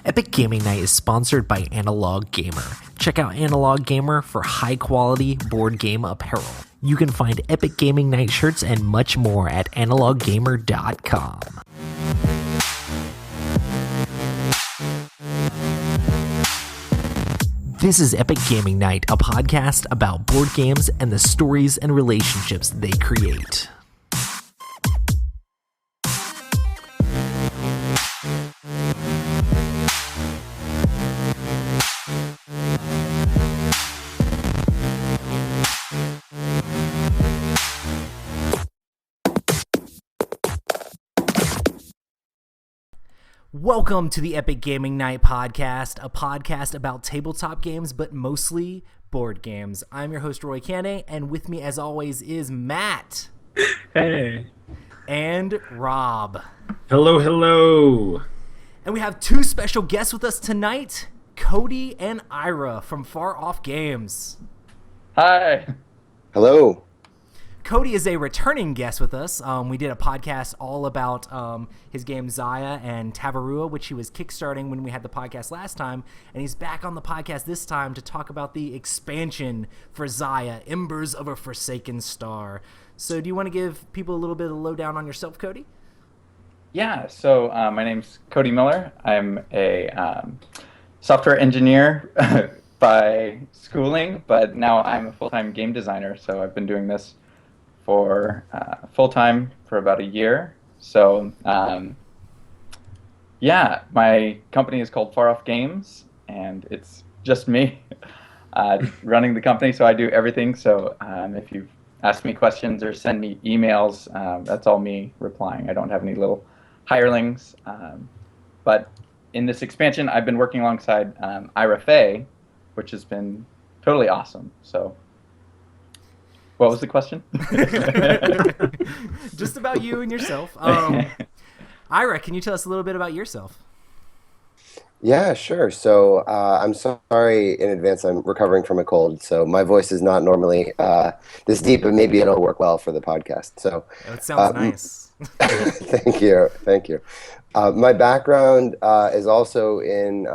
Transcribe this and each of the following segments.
Epic Gaming Night is sponsored by Analog Gamer. Check out Analog Gamer for high-quality board game apparel. You can find Epic Gaming Night shirts and much more at analoggamer.com. This is Epic Gaming Night, a podcast about board games and the stories and relationships they create. Welcome to the Epic Gaming Night podcast, a podcast about tabletop games, but mostly board games. I'm your host, Roy Canday, and with me, as always, is Matt. Hey. And Rob. Hello, hello. And we have two special guests with us tonight, Cody and Ira from Far Off Games. Hi. Hello. Cody is a returning guest with us. We did a podcast all about his game Zaya and Tavarua, which he was kickstarting when we had the podcast last time, and he's back on the podcast this time to talk about the expansion for Zaya, Embers of a Forsaken Star. So do you want to give people a little bit of the lowdown on yourself, Cody? Yeah, so my name's Cody Miller. I'm a software engineer by schooling, but now I'm a full-time game designer, so I've been doing this for full-time for about a year. So yeah, my company is called Far Off Games, and it's just me running the company, so I do everything. So if you ask me questions or send me emails, that's all me replying. I don't have any little hirelings. But in this expansion, I've been working alongside Ira Faye, which has been totally awesome. So what was the question? Just about you and yourself. Ira, can you tell us a little bit about yourself? Yeah, sure. So I'm sorry in advance. I'm recovering from a cold, so my voice is not normally this deep, but maybe it'll work well for the podcast. So it sounds nice. Thank you. My background is also in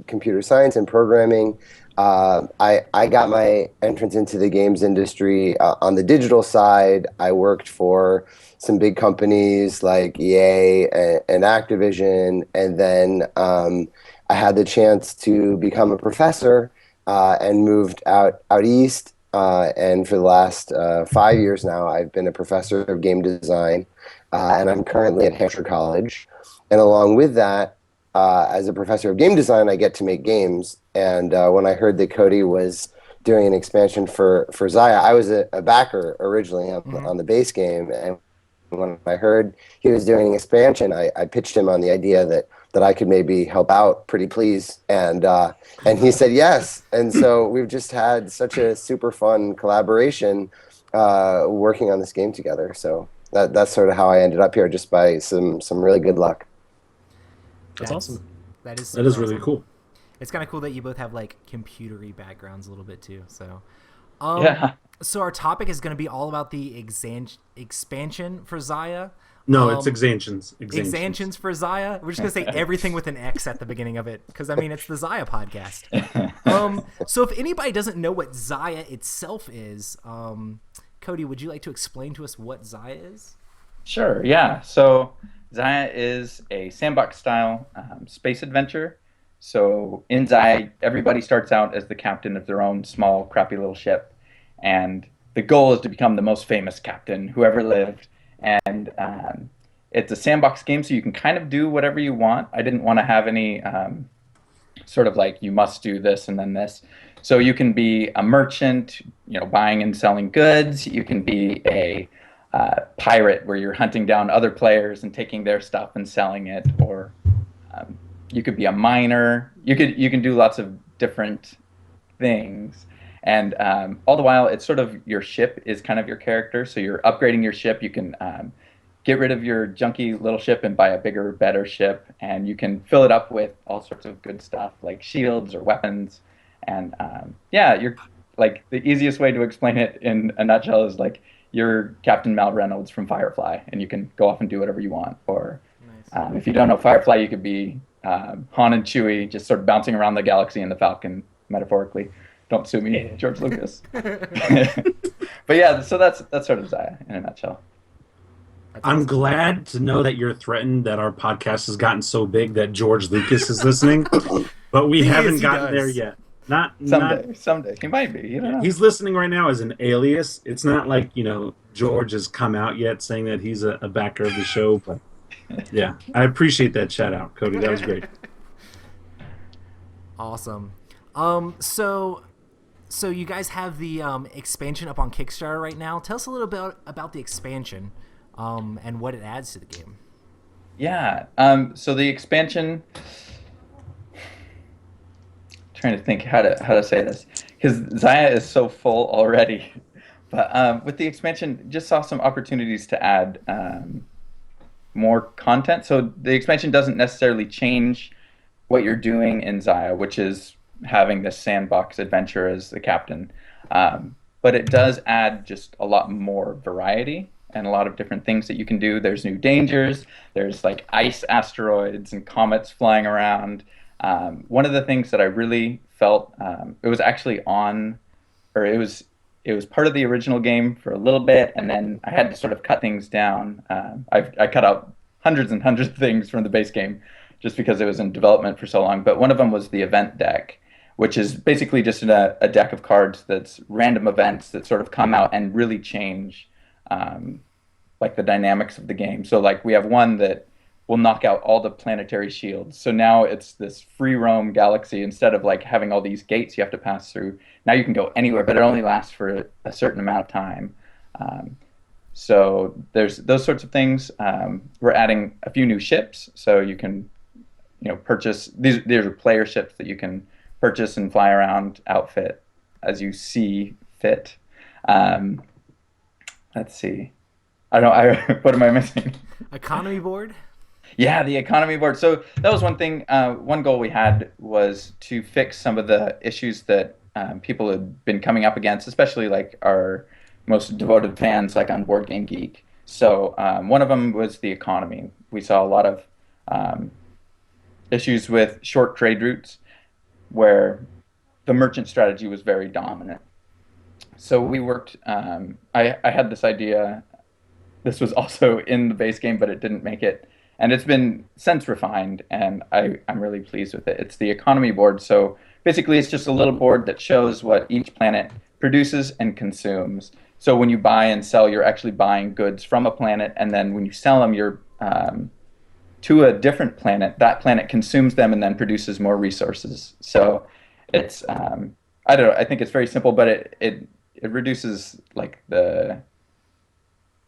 computer science and programming. I got my entrance into the games industry on the digital side. I worked for some big companies like EA and Activision, and then I had the chance to become a professor and moved out east. And for the last 5 years now, I've been a professor of game design, and I'm currently at Hampshire College. And along with that, as a professor of game design, I get to make games. And when I heard that Cody was doing an expansion for Zaya, I was a backer originally on the base game. And when I heard he was doing an expansion, I pitched him on the idea that I could maybe help out, pretty please. And he said yes. And so we've just had such a super fun collaboration working on this game together. So that's sort of how I ended up here, just by some really good luck. That's awesome. That is really cool. It's kind of cool that you both have like computery backgrounds a little bit too. So, Yeah. So our topic is going to be all about the expansion for Zaya. No, it's expansions. Expansions for Zaya. We're just going to say everything with an X at the beginning of it, because I mean it's the Zaya podcast. So if anybody doesn't know what Zaya itself is, Cody, would you like to explain to us what Zaya is? Sure, yeah. So Zaya is a sandbox-style space adventure. So in Zaya, everybody starts out as the captain of their own small, crappy little ship. And the goal is to become the most famous captain who ever lived. And it's a sandbox game, so you can kind of do whatever you want. I didn't want to have any sort of like, you must do this and then this. So you can be a merchant, buying and selling goods. You can be a pirate, where you're hunting down other players and taking their stuff and selling it, or you could be a miner. You can do lots of different things, and all the while, it's sort of your ship is kind of your character. So you're upgrading your ship. You can get rid of your junky little ship and buy a bigger, better ship, and you can fill it up with all sorts of good stuff like shields or weapons. And yeah, you're like, the easiest way to explain it in a nutshell is like, you're Captain Mal Reynolds from Firefly, and you can go off and do whatever you want. Or if you don't know Firefly, you could be Han and Chewie just sort of bouncing around the galaxy in the Falcon, metaphorically. Don't sue me, George Lucas. But yeah, so that's sort of Zaya in a nutshell. I'm glad to know that you're threatened that our podcast has gotten so big that George Lucas is listening, but we haven't gotten there yet. Someday he might be. You don't know. He's listening right now as an alias. It's not like George has come out yet saying that he's a backer of the show. But yeah, I appreciate that shout out, Cody. That was great. Awesome. So you guys have the expansion up on Kickstarter right now. Tell us a little bit about the expansion and what it adds to the game. Yeah. So the expansion. Trying to think how to say this, because Zaya is so full already. But with the expansion, just saw some opportunities to add more content. So the expansion doesn't necessarily change what you're doing in Zaya, which is having this sandbox adventure as the captain. But it does add just a lot more variety and a lot of different things that you can do. There's new dangers. There's like ice asteroids and comets flying around. One of the things that I really felt, it was actually it was part of the original game for a little bit, and then I had to sort of cut things down. I cut out hundreds and hundreds of things from the base game just because it was in development for so long. But one of them was the event deck, which is basically just a deck of cards that's random events that sort of come out and really change like the dynamics of the game. So like we have one that will knock out all the planetary shields. So now it's this free roam galaxy. Instead of like having all these gates you have to pass through, now you can go anywhere, but it only lasts for a certain amount of time. So there's those sorts of things. We're adding a few new ships, so you can purchase these are player ships that you can purchase and fly around, outfit as you see fit. Let's see. I don't. What am I missing? Economy board. Yeah, the economy board. So that was one thing. One goal we had was to fix some of the issues that people had been coming up against, especially like our most devoted fans, like on Board Game Geek. So one of them was the economy. We saw a lot of issues with short trade routes, where the merchant strategy was very dominant. So we worked. I had this idea. This was also in the base game, but it didn't make it. And it's been since refined, and I'm really pleased with it. It's the economy board. So basically, it's just a little board that shows what each planet produces and consumes. So when you buy and sell, you're actually buying goods from a planet, and then when you sell them, you're to a different planet. That planet consumes them and then produces more resources. So it's I don't know. I think it's very simple, but it reduces like the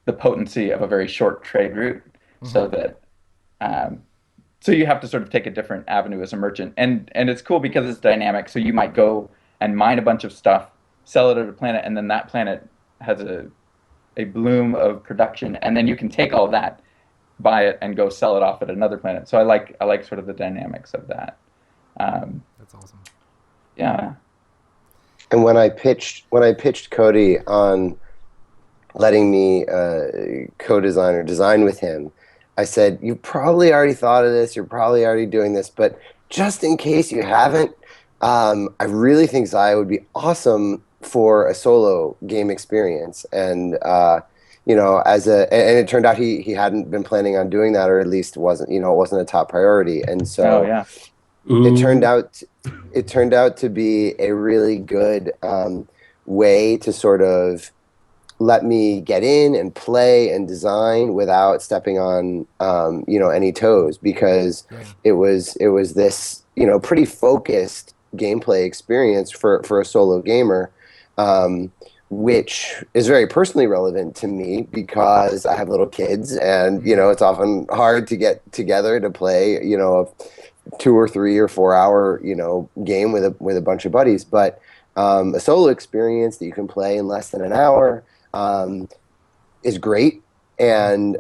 potency of a very short trade route, so that. So you have to sort of take a different avenue as a merchant, and it's cool because it's dynamic. So you might go and mine a bunch of stuff, sell it at a planet, and then that planet has a bloom of production, and then you can take all that, buy it, and go sell it off at another planet. So I like sort of the dynamics of that. That's awesome. Yeah. And when I pitched Cody on letting me co-design or design with him, I said, you probably already thought of this, you're probably already doing this, but just in case you haven't, I really think Zaya would be awesome for a solo game experience. And and it turned out he hadn't been planning on doing that, or at least wasn't a top priority. And so it turned out to be a really good way to sort of let me get in and play and design without stepping on any toes, because it was this pretty focused gameplay experience for a solo gamer, which is very personally relevant to me because I have little kids, and it's often hard to get together to play a 2 or 3 or 4 hour game with a bunch of buddies. But a solo experience that you can play in less than an hour is great, and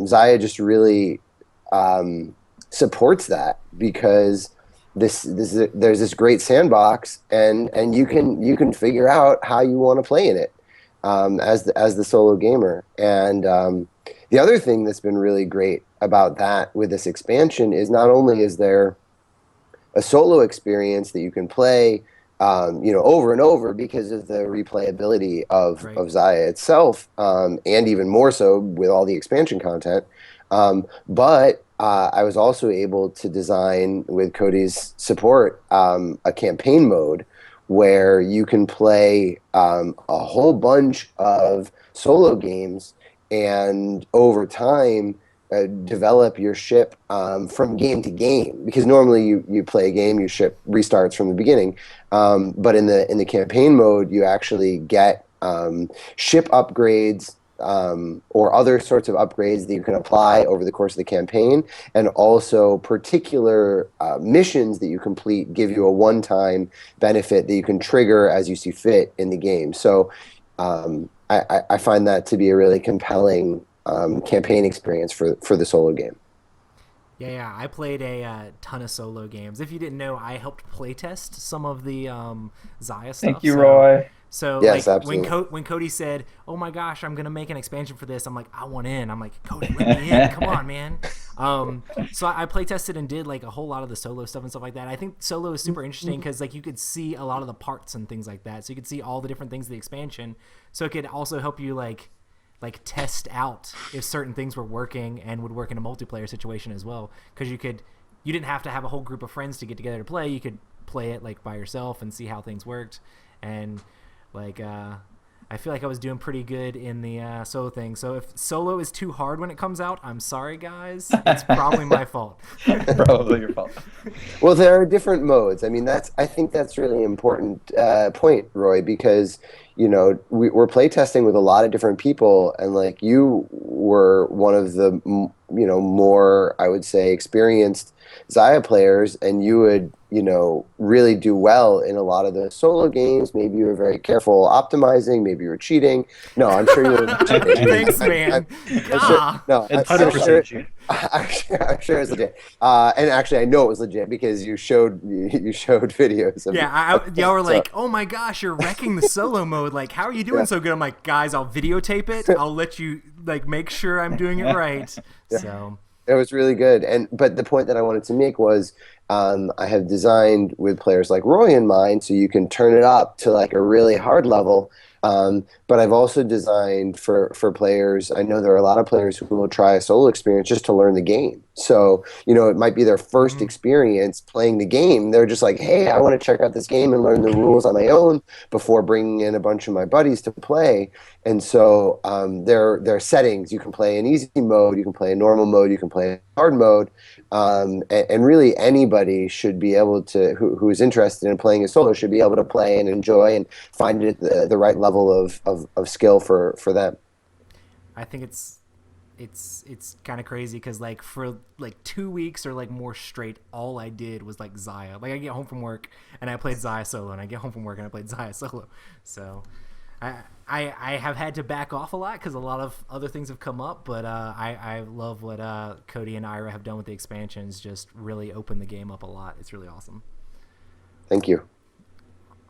Zaya just really supports that, because there's this great sandbox, and you can figure out how you want to play in it as the solo gamer. And the other thing that's been really great about that with this expansion is not only is there a solo experience that you can play, over and over because of the replayability of Right. Zaya itself, and even more so with all the expansion content. But I was also able to design, with Cody's support, a campaign mode where you can play a whole bunch of solo games, and over time develop your ship from game to game. Because normally you play a game, your ship restarts from the beginning, but in the campaign mode, you actually get ship upgrades, or other sorts of upgrades that you can apply over the course of the campaign, and also particular missions that you complete give you a one-time benefit that you can trigger as you see fit in the game. So I find that to be a really compelling campaign experience for the solo game. Yeah, I played a ton of solo games. If you didn't know, I helped playtest some of the Zaya stuff. Thank you, Roy. So Yes, like absolutely. when Cody said, "Oh my gosh, I'm gonna make an expansion for this," I'm like, "I want in." I'm like, "Cody, let me in. Come on, man." So I play tested and did like a whole lot of the solo stuff and stuff like that. I think solo is super interesting because like you could see a lot of the parts and things like that. So you could see all the different things of the expansion. So it could also help you like test out if certain things were working and would work in a multiplayer situation as well. Because you didn't have to have a whole group of friends to get together to play. You could play it like by yourself and see how things worked. And like I feel like I was doing pretty good in the solo thing. So if solo is too hard when it comes out, I'm sorry guys. It's probably my fault. Probably your fault. Well, there are different modes. I mean, I think that's really important point, Roy, because we're playtesting with a lot of different people, and like you were one of the more, I would say, experienced Zaya players, and you would really do well in a lot of the solo games. Maybe you were very careful optimizing. Maybe you were cheating. No, I'm sure you were cheating. Thanks, man. I'm sure, Gah. no, It's I'm sure. 100% you. I'm sure it was legit. And actually, I know it was legit because you showed videos of Yeah, y'all were so- like, "Oh my gosh, you're wrecking the solo mode. Like, how are you doing Yeah. so good?" I'm like, "Guys, I'll videotape it. I'll let you like make sure I'm doing it right." So It was really good. But the point that I wanted to make was, I have designed with players like Roy in mind, so you can turn it up to like a really hard level. But I've also designed for players. I know there are a lot of players who will try a solo experience just to learn the game. So, it might be their first experience playing the game. They're just like, hey, I want to check out this game and learn the rules on my own before bringing in a bunch of my buddies to play. And so there are settings. You can play in easy mode, you can play in normal mode, you can play in hard mode. And really anybody should be able to, who is interested in playing a solo, should be able to play and enjoy and find it at the right level of skill for them. I think it's kind of crazy because like for like 2 weeks or like more straight, all I did was like Zaya. Like I get home from work and I played Zaya solo, and I get home from work and I played Zaya solo. So I have had to back off a lot because a lot of other things have come up, but I love what Cody and Ira have done with the expansions. Just really opened the game up a lot. It's really awesome. Thank you.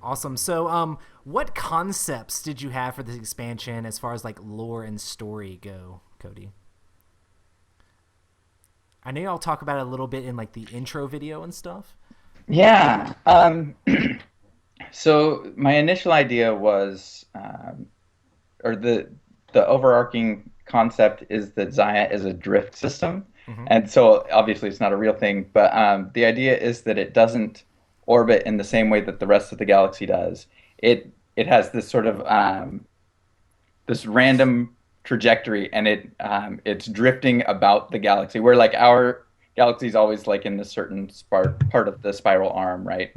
Awesome. So, what concepts did you have for this expansion as far as like lore and story go, Cody? I know y'all talk about it a little bit in like the intro video and stuff. Yeah. So my initial idea was, or the overarching concept is that Zaya is a drift system, and so obviously it's not a real thing. But the idea is that it doesn't orbit in the same way that the rest of the galaxy does. It has this sort of this random trajectory, and it's drifting about the galaxy, where like our galaxy is always like in this certain part of the spiral arm, right?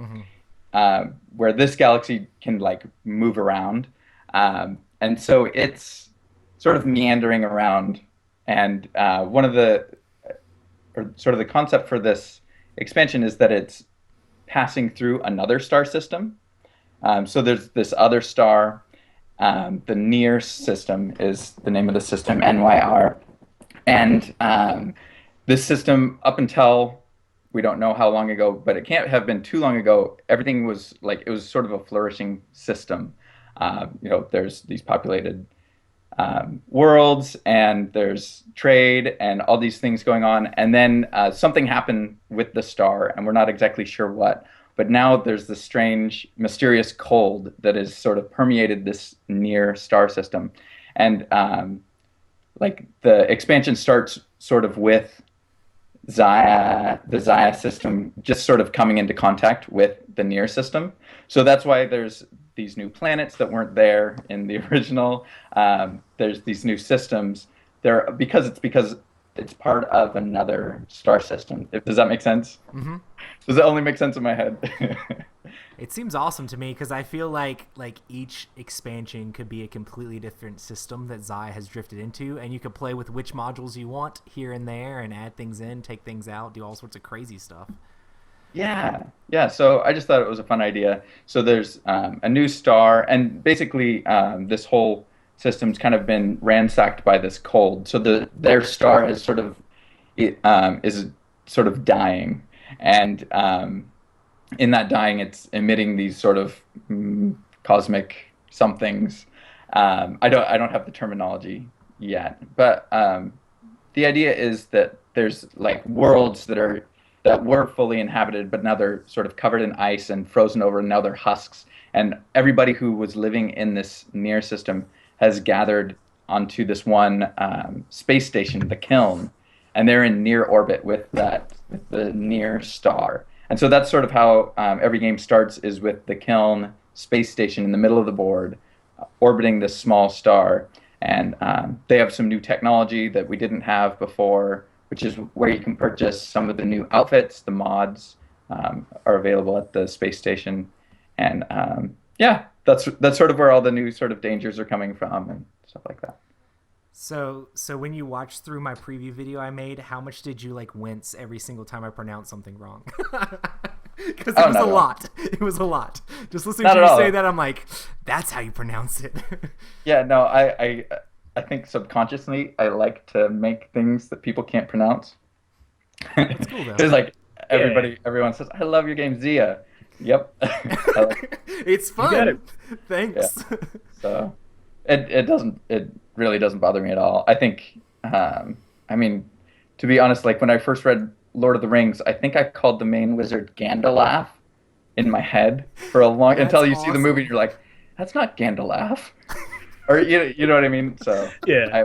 Where this galaxy can like move around, and so it's sort of meandering around. And one of the, or sort of the concept for this expansion is that it's passing through another star system. So there's this other star. The Near system is the name of the system, NYR, and this system, up until we don't know how long ago, but it can't have been too long ago, everything was like, it was sort of a flourishing system. There's these populated worlds, and there's trade and all these things going on. And then something happened with the star, and we're not exactly sure what. But now there's this strange, mysterious cold that has sort of permeated this near star system. And like the expansion starts sort of with the Zaya system just sort of coming into contact with the near system. So that's why there's these new planets that weren't there in the original. There's these new systems there because it's part of another star system. Does that make sense? Mm-hmm. Does it only make sense in my head? It seems awesome to me because I feel like each expansion could be a completely different system that Zaya has drifted into, and you could play with which modules you want here and there and add things in, take things out, do all sorts of crazy stuff. Yeah. So I just thought it was a fun idea. So there's a new star, and basically this whole system's kind of been ransacked by this cold. So their star is sort of dying, and in that dying, it's emitting these sort of cosmic somethings. I don't have the terminology yet, but the idea is that there's like worlds that were fully inhabited, but now they're sort of covered in ice and frozen over, and now they're husks. And everybody who was living in this near system has gathered onto this one space station, the Kiln, and they're in near orbit with the near star. And so that's sort of how every game starts, is with the Kiln space station in the middle of the board, orbiting this small star. And they have some new technology that we didn't have before, which is where you can purchase some of the new outfits. The mods are available at the space station. And that's sort of where all the new sort of dangers are coming from and stuff like that. So when you watched through my preview video I made, how much did you like wince every single time I pronounced something wrong? Because it was a lot. It was a lot. Just listening to you say that, I'm like, that's how you pronounce it. Yeah, no, I think subconsciously I like to make things that people can't pronounce. It's cool though. Because like everyone says, I love your game, Zia. Yep. It's fun. Thanks. Yeah. So it really doesn't bother me at all. I think I mean, to be honest, like when I first read Lord of the Rings, I think I called the main wizard Gandalf in my head for a long until you see the movie and you're like, that's not Gandalf. Or you know what I mean? So yeah.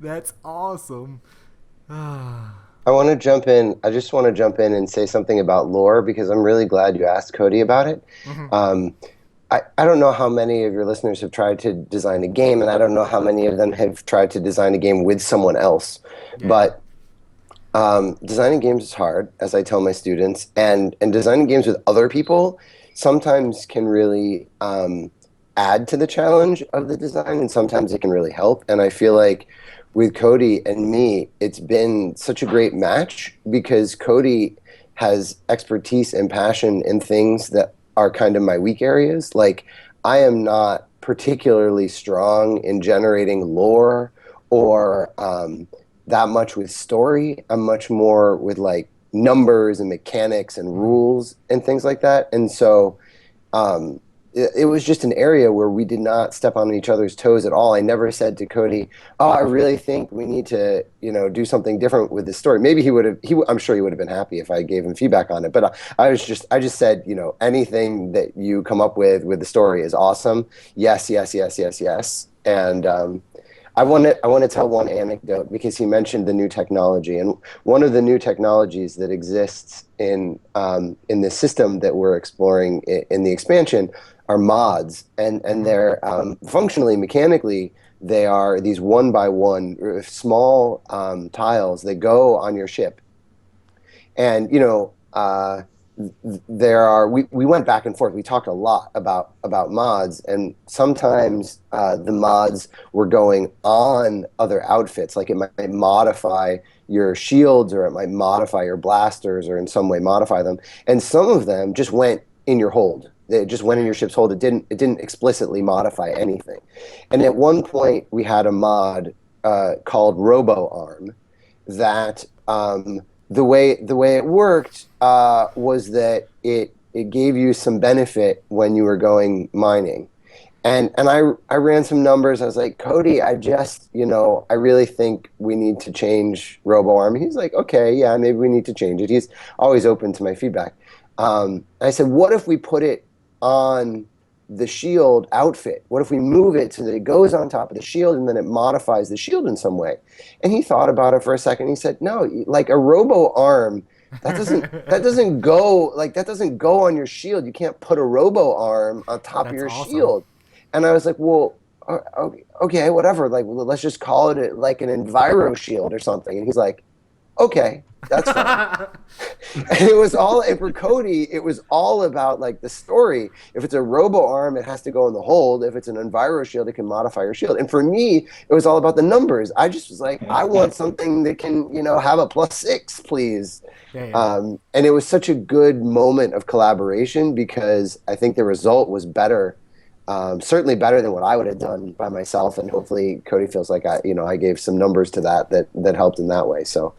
That's awesome. I want to jump in. I just want to jump in and say something about lore because I'm really glad you asked Cody about it. Mm-hmm. I don't know how many of your listeners have tried to design a game, and I don't know how many of them have tried to design a game with someone else. Yeah. But designing games is hard, as I tell my students, and designing games with other people sometimes can really add to the challenge of the design, and sometimes it can really help. And I feel like with Cody and me, it's been such a great match because Cody has expertise and passion in things that are kind of my weak areas. Like, I am not particularly strong in generating lore or that much with story. I'm much more with like numbers and mechanics and rules and things like that. And so it was just an area where we did not step on each other's toes at all. I never said to Cody, "Oh, I really think we need to, do something different with this story." Maybe he would have. I'm sure he would have been happy if I gave him feedback on it. But I just said, anything that you come up with the story is awesome. Yes. And I want to tell one anecdote because he mentioned the new technology, and one of the new technologies that exists in the system that we're exploring in the expansion are mods, and they're functionally, mechanically, they are these 1x1 small tiles that go on your ship, and we went back and forth. We talked a lot about mods, and sometimes the mods were going on other outfits, like it might modify your shields, or it might modify your blasters, or in some way modify them, and some of them just went in your hold. It just went in your ship's hold. It didn't explicitly modify anything. And at one point, we had a mod called Robo Arm that the way it worked was that it gave you some benefit when you were going mining, And I ran some numbers. I was like, Cody, I really think we need to change RoboArm. He's like, okay, yeah, maybe we need to change it. He's always open to my feedback. I said, what if we put it on the shield outfit? What if we move it so that it goes on top of the shield and then it modifies the shield in some way? And he thought about it for a second. He said, no, like a RoboArm, that doesn't go on your shield. You can't put a RoboArm on top of your shield. And I was like, well, okay, whatever. Like, well, let's just call it like an Enviro shield or something. And he's like, okay, that's fine. And for Cody, it was all about like the story. If it's a RoboArm, it has to go in the hold. If it's an Enviro shield, it can modify your shield. And for me, it was all about the numbers. I just was like, I want something that can, have a +6, please. Yeah. And it was such a good moment of collaboration because I think the result was better. Certainly better than what I would have done by myself, and hopefully Cody feels like I gave some numbers to that helped in that way. So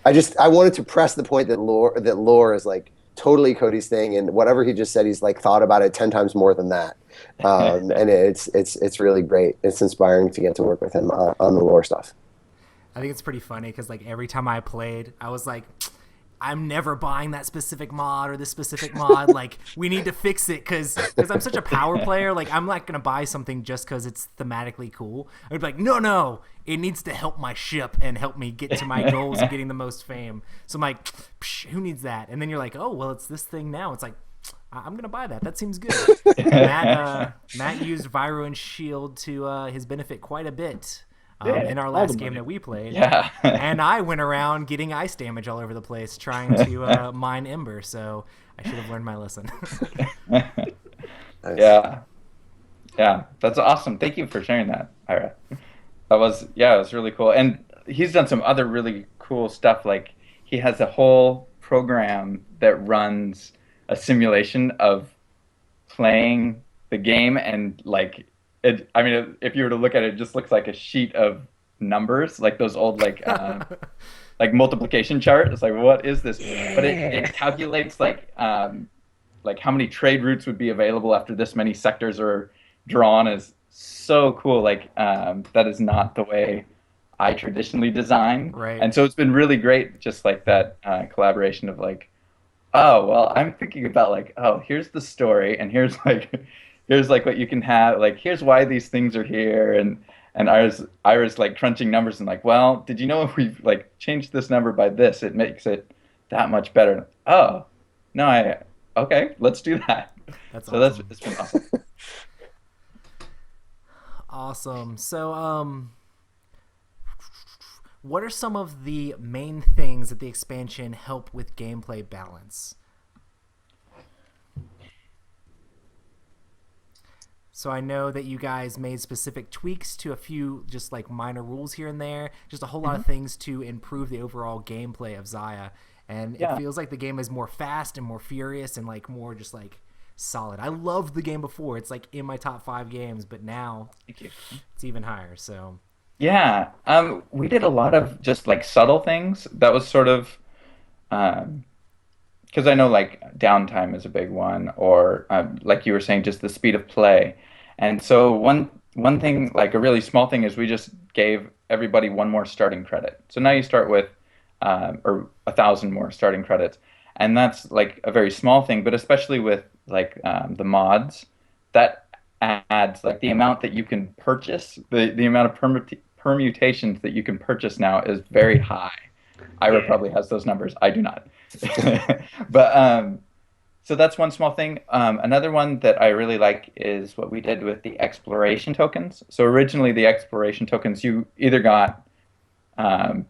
I wanted to press the point that lore is like totally Cody's thing, and whatever he just said, he's like thought about it 10 times more than that. And it's really great. It's inspiring to get to work with him on the lore stuff. I think it's pretty funny because like every time I played, I was like, I'm never buying that specific mod or this specific mod. Like, we need to fix it because I'm such a power player. Like, I'm not going to buy something just because it's thematically cool. I would be like, no, it needs to help my ship and help me get to my goals of getting the most fame. So I'm like, who needs that? And then you're like, oh, well, it's this thing now. It's like, I'm going to buy that. That seems good. Matt used Vyro and Shield to his benefit quite a bit. In our last game that we played. Yeah. And I went around getting ice damage all over the place trying to mine Ember, so I should have learned my lesson. Yeah. Yeah, that's awesome. Thank you for sharing that, Ira. It was really cool. And he's done some other really cool stuff. Like, he has a whole program that runs a simulation of playing the game and, like, if you were to look at it, it just looks like a sheet of numbers, like those old like multiplication chart. It's like, what is this? But it calculates like how many trade routes would be available after this many sectors are drawn. Is so cool. Like that is not the way I traditionally design. Right. And so it's been really great, just like that collaboration of like, oh well, I'm thinking about like, oh, here's the story, and here's like what you can have, like here's why these things are here, and Ira's like crunching numbers and like, well, did you know if we like changed this number by this, it makes it that much better? Oh, no, okay, let's do that. That's so awesome. It's been awesome. Awesome. So what are some of the main things that the expansion help with gameplay balance? So I know that you guys made specific tweaks to a few just like minor rules here and there, just a whole lot of things to improve the overall gameplay of Xayah. And it feels like the game is more fast and more furious and like more just like solid. I loved the game before. It's like in my top 5 games, but now it's even higher. So yeah, we did a lot of just like subtle things. That was sort of because I know like downtime is a big one, or like you were saying, just the speed of play. And so one thing, like a really small thing, is we just gave everybody 1 more starting credit. So now you start with or 1,000 more starting credits, and that's like a very small thing. But especially with like the mods, that adds like the amount that you can purchase, the amount of permutations that you can purchase now is very high. Ira probably has those numbers. I do not. But so that's one small thing. Another one that I really like is what we did with the exploration tokens. So originally the exploration tokens, you either got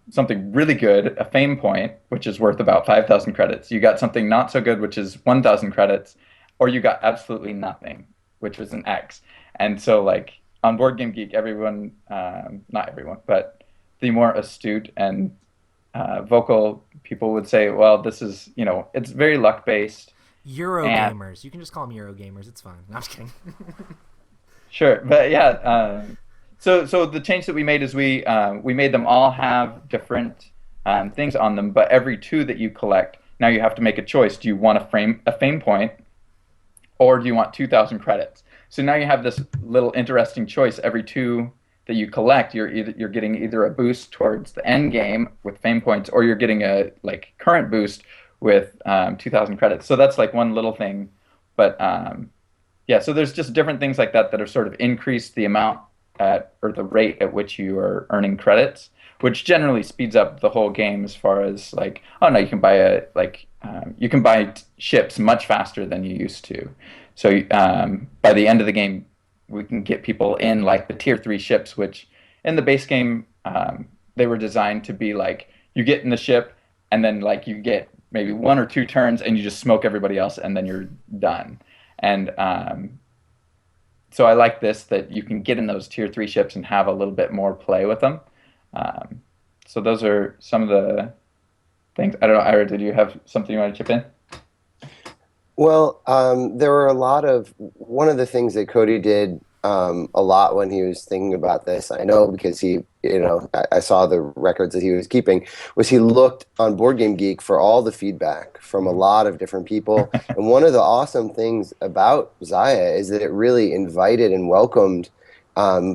something really good, a fame point, which is worth about 5,000 credits. You got something not so good, which is 1,000 credits, or you got absolutely nothing, which was an X. And so like on Board Game Geek, everyone, not everyone, but the more astute and vocal people would say, well, this is, it's very luck based. Eurogamers. You can just call them Eurogamers. It's fine. No, I'm just kidding. Sure. But yeah, so the change that we made is we made them all have different things on them, but every 2 that you collect, now you have to make a choice. Do you want a fame point, or do you want 2,000 credits? So now you have this little interesting choice. Every 2 that you collect, you're getting either a boost towards the end game with fame points, or you're getting a like current boost with 2,000 credits. So that's like one little thing, but yeah. So there's just different things like that that have sort of increased the amount or the rate at which you are earning credits, which generally speeds up the whole game as far as like, oh no, you can buy you can buy ships much faster than you used to. So by the end of the game, we can get people in like the tier 3 ships, which in the base game, they were designed to be like you get in the ship and then like you get maybe 1 or 2 turns and you just smoke everybody else and then you're done. And so I like this, that you can get in those tier 3 ships and have a little bit more play with them. So those are some of the things. I don't know, Ira, did you have something you want to chip in? Well, there were one of the things that Cody did a lot when he was thinking about this, I know because I saw the records that he was keeping, was he looked on Board Game Geek for all the feedback from a lot of different people. And one of the awesome things about Xayah is that it really invited and welcomed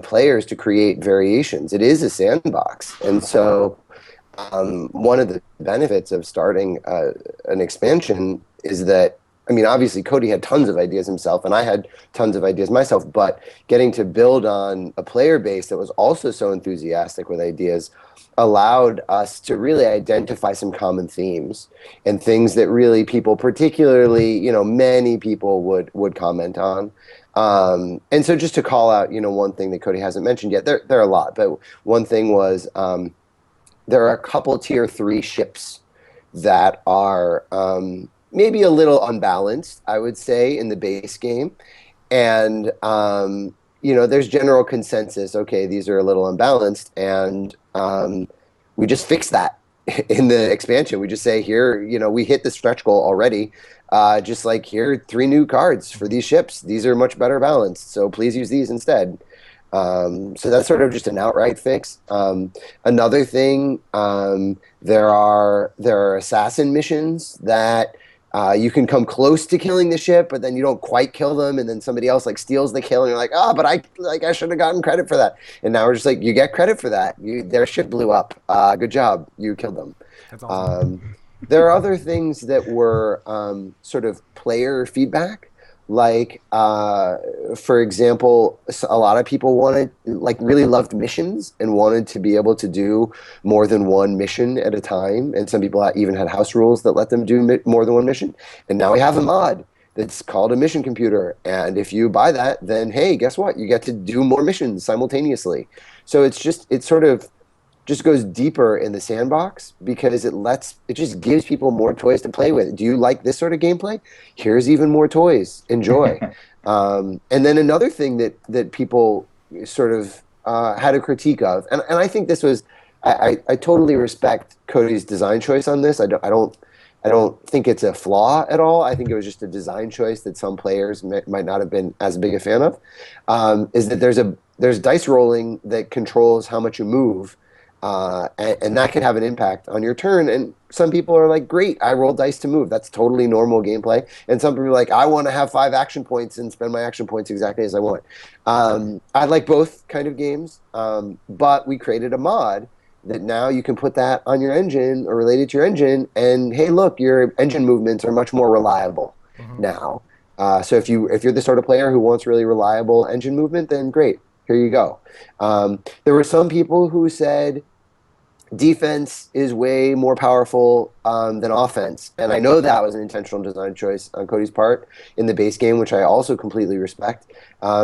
players to create variations. It is a sandbox. And so one of the benefits of starting an expansion is that, I mean, obviously Cody had tons of ideas himself, and I had tons of ideas myself, but getting to build on a player base that was also so enthusiastic with ideas allowed us to really identify some common themes and things that really people, particularly, many people would comment on. And so just to call out, one thing that Cody hasn't mentioned yet, there are a lot, but one thing was there are a couple tier 3 ships that are maybe a little unbalanced, I would say, in the base game. And, there's general consensus, okay, these are a little unbalanced, and we just fix that in the expansion. We just say, here, we hit the stretch goal already. Just like, here are 3 new cards for these ships. These are much better balanced, so please use these instead. So that's sort of just an outright fix. Another thing, there are assassin missions that you can come close to killing the ship, but then you don't quite kill them, and then somebody else like steals the kill, and you're like, but I should have gotten credit for that. And now we're just like, you get credit for that. Their ship blew up. Good job. You killed them. That's awesome. There are other things that were sort of player feedback. Like, for example, a lot of people really loved missions and wanted to be able to do more than one mission at a time. And some people even had house rules that let them do more than one mission. And now we have a mod that's called a mission computer. And if you buy that, then, hey, guess what? You get to do more missions simultaneously. So it sort of just goes deeper in the sandbox because it just gives people more toys to play with. Do you like this sort of gameplay? Here's even more toys. Enjoy. And then another thing that people sort of had a critique of, and I think this was, I totally respect Cody's design choice on this. I don't think it's a flaw at all. I think it was just a design choice that some players might not have been as big a fan of. Is that there's dice rolling that controls how much you move. And that can have an impact on your turn. And some people are like, great, I roll dice to move. That's totally normal gameplay. And some people are like, I want to have 5 action points and spend my action points exactly as I want. I like both kind of games, but we created a mod that now you can put that on your engine or related to your engine, and hey, look, your engine movements are much more reliable now. So if you're the sort of player who wants really reliable engine movement, then great, here you go. There were some people who said defense is way more powerful than offense. And I know that was an intentional design choice on Cody's part in the base game, which I also completely respect.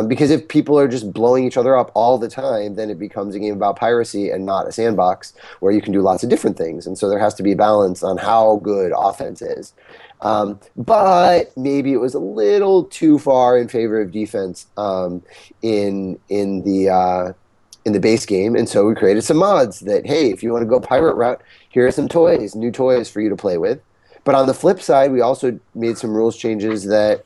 Because if people are just blowing each other up all the time, then it becomes a game about piracy and not a sandbox where you can do lots of different things. And so there has to be a balance on how good offense is. But maybe it was a little too far in favor of defense in the base game, and so we created some mods that, hey, if you want to go pirate route, here are some toys, new toys for you to play with. But on the flip side, we also made some rules changes that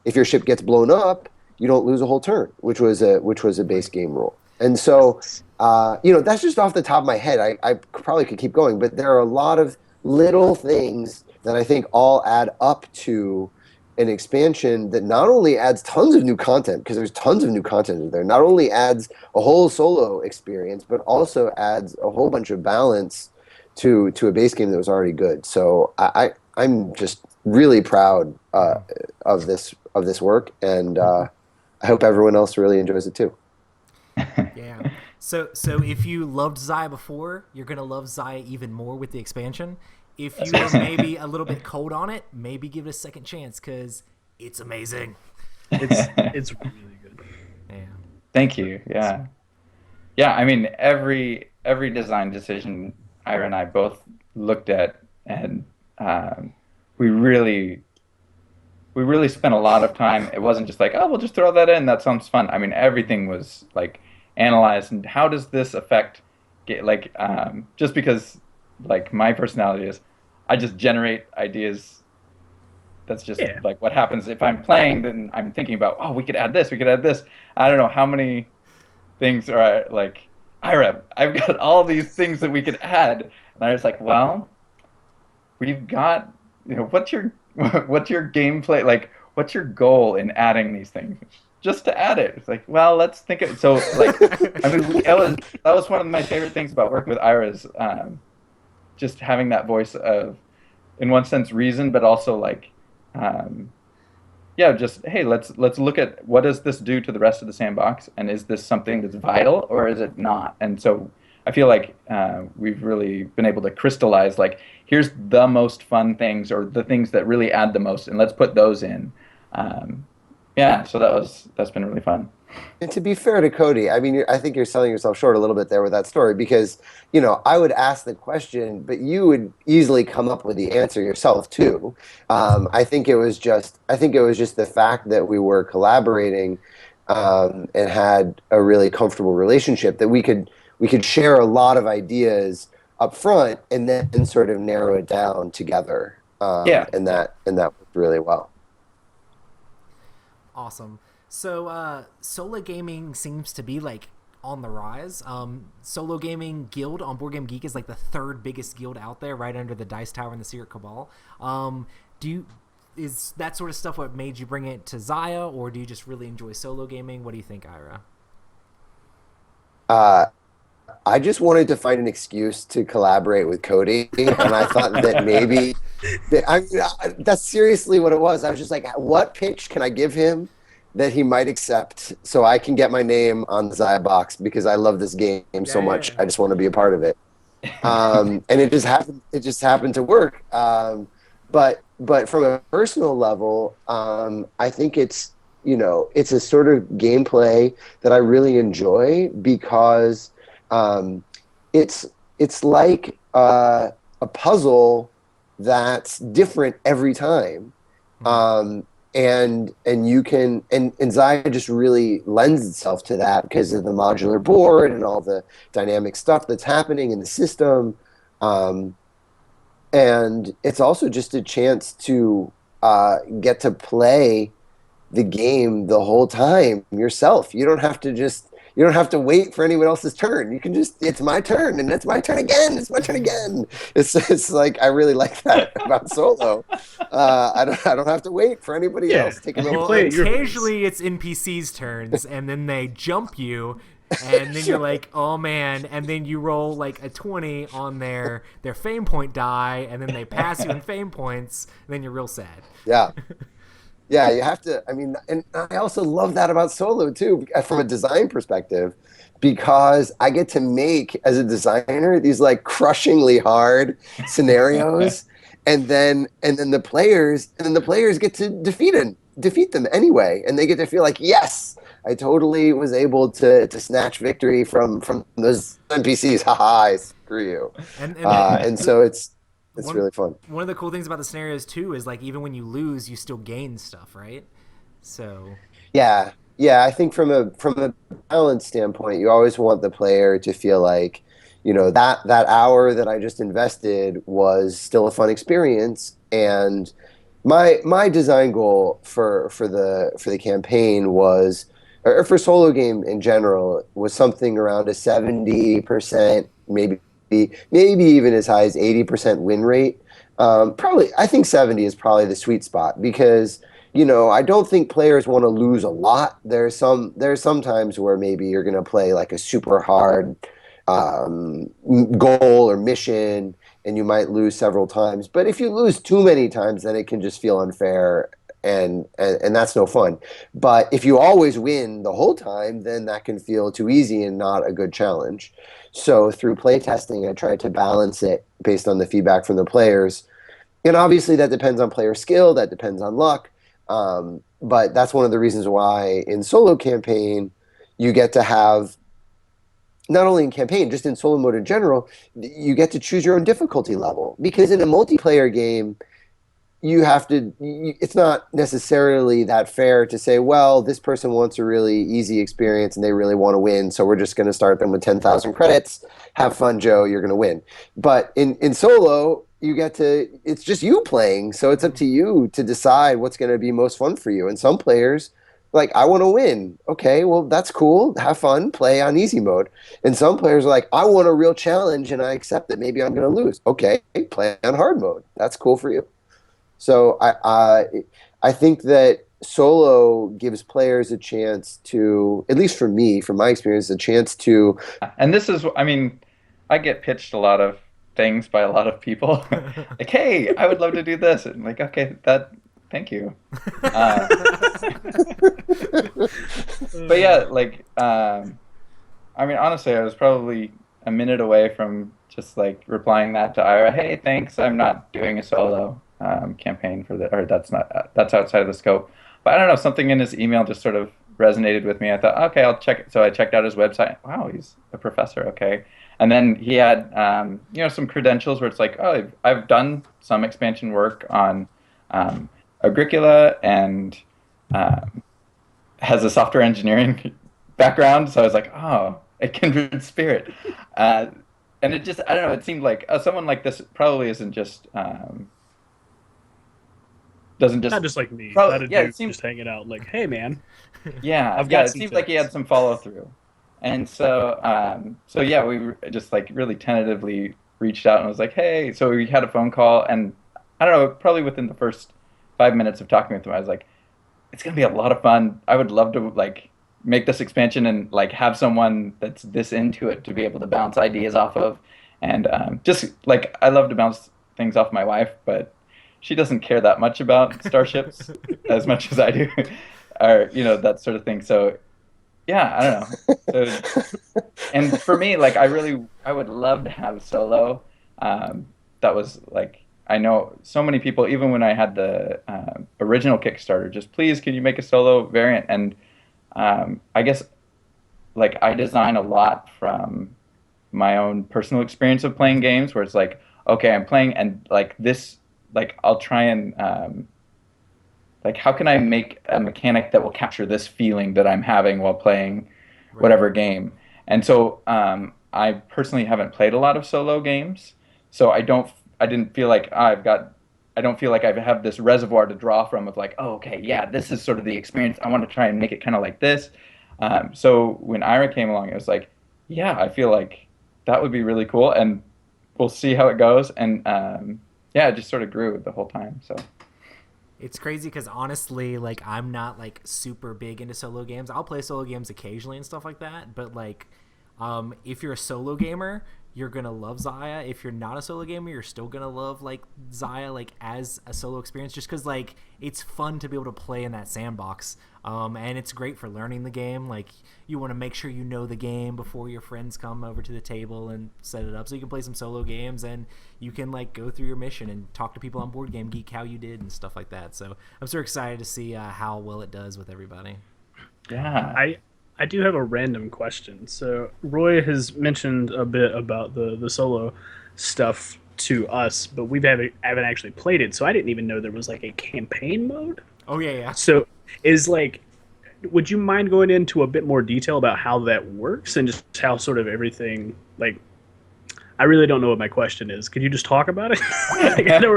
if your ship gets blown up, you don't lose a whole turn, which was a base game rule. And so, that's just off the top of my head. I probably could keep going, but there are a lot of little things that I think all add up to an expansion that not only adds tons of new content, because there's tons of new content in there, not only adds a whole solo experience, but also adds a whole bunch of balance to a base game that was already good. So I'm just really proud of this work, and I hope everyone else really enjoys it too. Yeah. So if you loved Zaya before, you're gonna love Zaya even more with the expansion. If you were maybe a little bit cold on it, maybe give it a second chance because it's amazing. It's really good. Yeah. Thank you. Yeah. Yeah, I mean every design decision Ira and I both looked at, and we really spent a lot of time. It wasn't just like, oh, we'll just throw that in. That sounds fun. I mean, everything was like analyzed, and how does this affect just because like my personality is, I just generate ideas. That's just like what happens if I'm playing. Then I'm thinking about, oh, we could add this. We could add this. I don't know how many things are like, Ira, I've got all these things that we could add, and I was like, well, we've got, what's your gameplay, like what's your goal in adding these things? Just to add it. It's like, well, let's think of, so like, I mean, that was one of my favorite things about working with Ira is just having that voice of, in one sense, reason, but also like, just, hey, let's look at what does this do to the rest of the sandbox, and is this something that's vital or is it not? And so I feel like we've really been able to crystallize, like, here's the most fun things or the things that really add the most, and let's put those in. So that's been really fun. And to be fair to Cody, I mean, I think you're selling yourself short a little bit there with that story, because, I would ask the question, but you would easily come up with the answer yourself too. I think it was just the fact that we were collaborating and had a really comfortable relationship that we could share a lot of ideas up front and then sort of narrow it down together. And that worked really well. Awesome. So solo gaming seems to be like on the rise. Solo gaming guild on Board Game Geek is like the third biggest guild out there, right under the Dice Tower and the Secret Cabal. Is that sort of stuff what made you bring it to Zaya, or do you just really enjoy solo gaming? What do you think, Ira? I just wanted to find an excuse to collaborate with Cody, and I thought that maybe that's seriously what it was. I was just like, what pitch can I give him that he might accept so I can get my name on the Zaya box, because I love this game so much. I just want to be a part of it. And it just happened to work. But from a personal level, I think it's a sort of gameplay that I really enjoy, because it's like a puzzle that's different every time. And you can, and Zaya just really lends itself to that because of the modular board and all the dynamic stuff that's happening in the system. And it's also just a chance to get to play the game the whole time yourself. You don't have to wait for anyone else's turn. You can just, it's my turn, and it's my turn again. It's my turn again. It's like, I really like that about solo. I don't have to wait for anybody else. Take a little. Well, occasionally it's NPCs' turns, and then they jump you, and then you're like, oh man, and then you roll like a 20 on their fame point die, and then they pass you in fame points, and then you're real sad. Yeah. Yeah, you have to, I mean, and I also love that about solo too, from a design perspective, because I get to make, as a designer, these like crushingly hard scenarios, and then the players get to defeat them anyway, and they get to feel like, yes, I totally was able to snatch victory from those NPCs. Haha, screw you. And so it's really fun. One of the cool things about the scenarios too is like, even when you lose, you still gain stuff, right? So yeah, I think from a balance standpoint, you always want the player to feel like, that hour that I just invested was still a fun experience. And my design goal for the campaign was, or for solo game in general, was something around a 70%, maybe even as high as 80% win rate. Probably, I think 70 is probably the sweet spot, because I don't think players want to lose a lot. There's some times where maybe you're going to play like a super hard goal or mission, and you might lose several times. But if you lose too many times, then it can just feel unfair, and that's no fun. But if you always win the whole time, then that can feel too easy and not a good challenge. So through playtesting, I tried to balance it based on the feedback from the players. And obviously that depends on player skill, that depends on luck. But that's one of the reasons why in solo campaign, you get to have, not only in campaign, just in solo mode in general, you get to choose your own difficulty level. Because in a multiplayer game, it's not necessarily that fair to say, well, this person wants a really easy experience and they really want to win, so we're just going to start them with 10,000 credits. Have fun, Joe, you're going to win. But in solo, it's just you playing, so it's up to you to decide what's going to be most fun for you. And some players, like, I want to win. Okay, well, that's cool. Have fun, play on easy mode. And some players are like, I want a real challenge and I accept that maybe I'm going to lose. Okay, play on hard mode. That's cool for you. So I think that solo gives players a chance to, at least for me, from my experience, a chance to. And this is, I mean, I get pitched a lot of things by a lot of people. Like, hey, I would love to do this. And like, okay, thank you. But yeah, like, I mean, honestly, I was probably a minute away from just like replying that to Ira. Hey, thanks. I'm not doing a solo campaign that's outside of the scope. But I don't know, something in his email just sort of resonated with me. I thought, okay, I'll check it. So I checked out his website. Wow, he's a professor. Okay. And then he had, some credentials where it's like, oh, I've done some expansion work on Agricola and has a software engineering background. So I was like, oh, a kindred spirit. And it just, I don't know, it seemed like someone like this probably isn't just, doesn't just... Not just like me. Probably, It seems just hanging out like, hey, man. Yeah, it seemed like he had some follow-through. And so, yeah, we just like really tentatively reached out and was like, hey, so we had a phone call, and I don't know, probably within the first 5 minutes of talking with him, I was like, it's going to be a lot of fun. I would love to like make this expansion and like have someone that's this into it to be able to bounce ideas off of. And just like, I love to bounce things off my wife, but she doesn't care that much about starships as much as I do, or, that sort of thing. So yeah, I don't know. So, and for me, like, I would love to have solo. That was like, I know so many people, even when I had the original Kickstarter, just please, can you make a solo variant? And I guess, like, I design a lot from my own personal experience of playing games, where it's like, okay, I'm playing, and like this, like, I'll try and like, how can I make a mechanic that will capture this feeling that I'm having while playing whatever game? And so I personally haven't played a lot of solo games, so I didn't feel like I don't feel like I have this reservoir to draw from of like, oh, okay, yeah, this is sort of the experience. I want to try and make it kind of like this. So when Ira came along, it was like, yeah, I feel like that would be really cool, and we'll see how it goes. And yeah, it just sort of grew the whole time. So it's crazy because honestly, like, I'm not like super big into solo games. I'll play solo games occasionally and stuff like that, but like, if you're a solo gamer, you're gonna love Zaya. If you're not a solo gamer, you're still gonna love like Zaya, like, as a solo experience, just because like it's fun to be able to play in that sandbox, and it's great for learning the game. Like, you want to make sure you know the game before your friends come over to the table and set it up, so you can play some solo games and you can like go through your mission and talk to people on Board Game Geek how you did and stuff like that. So I'm so excited to see how well it does with everybody. Yeah, I do have a random question. So Roy has mentioned a bit about the solo stuff to us, but we haven't actually played it, so I didn't even know there was like a campaign mode. Oh yeah. So would you mind going into a bit more detail about how that works and just how sort of everything, like, I really don't know what my question is. Could you just talk about it? Like, I don't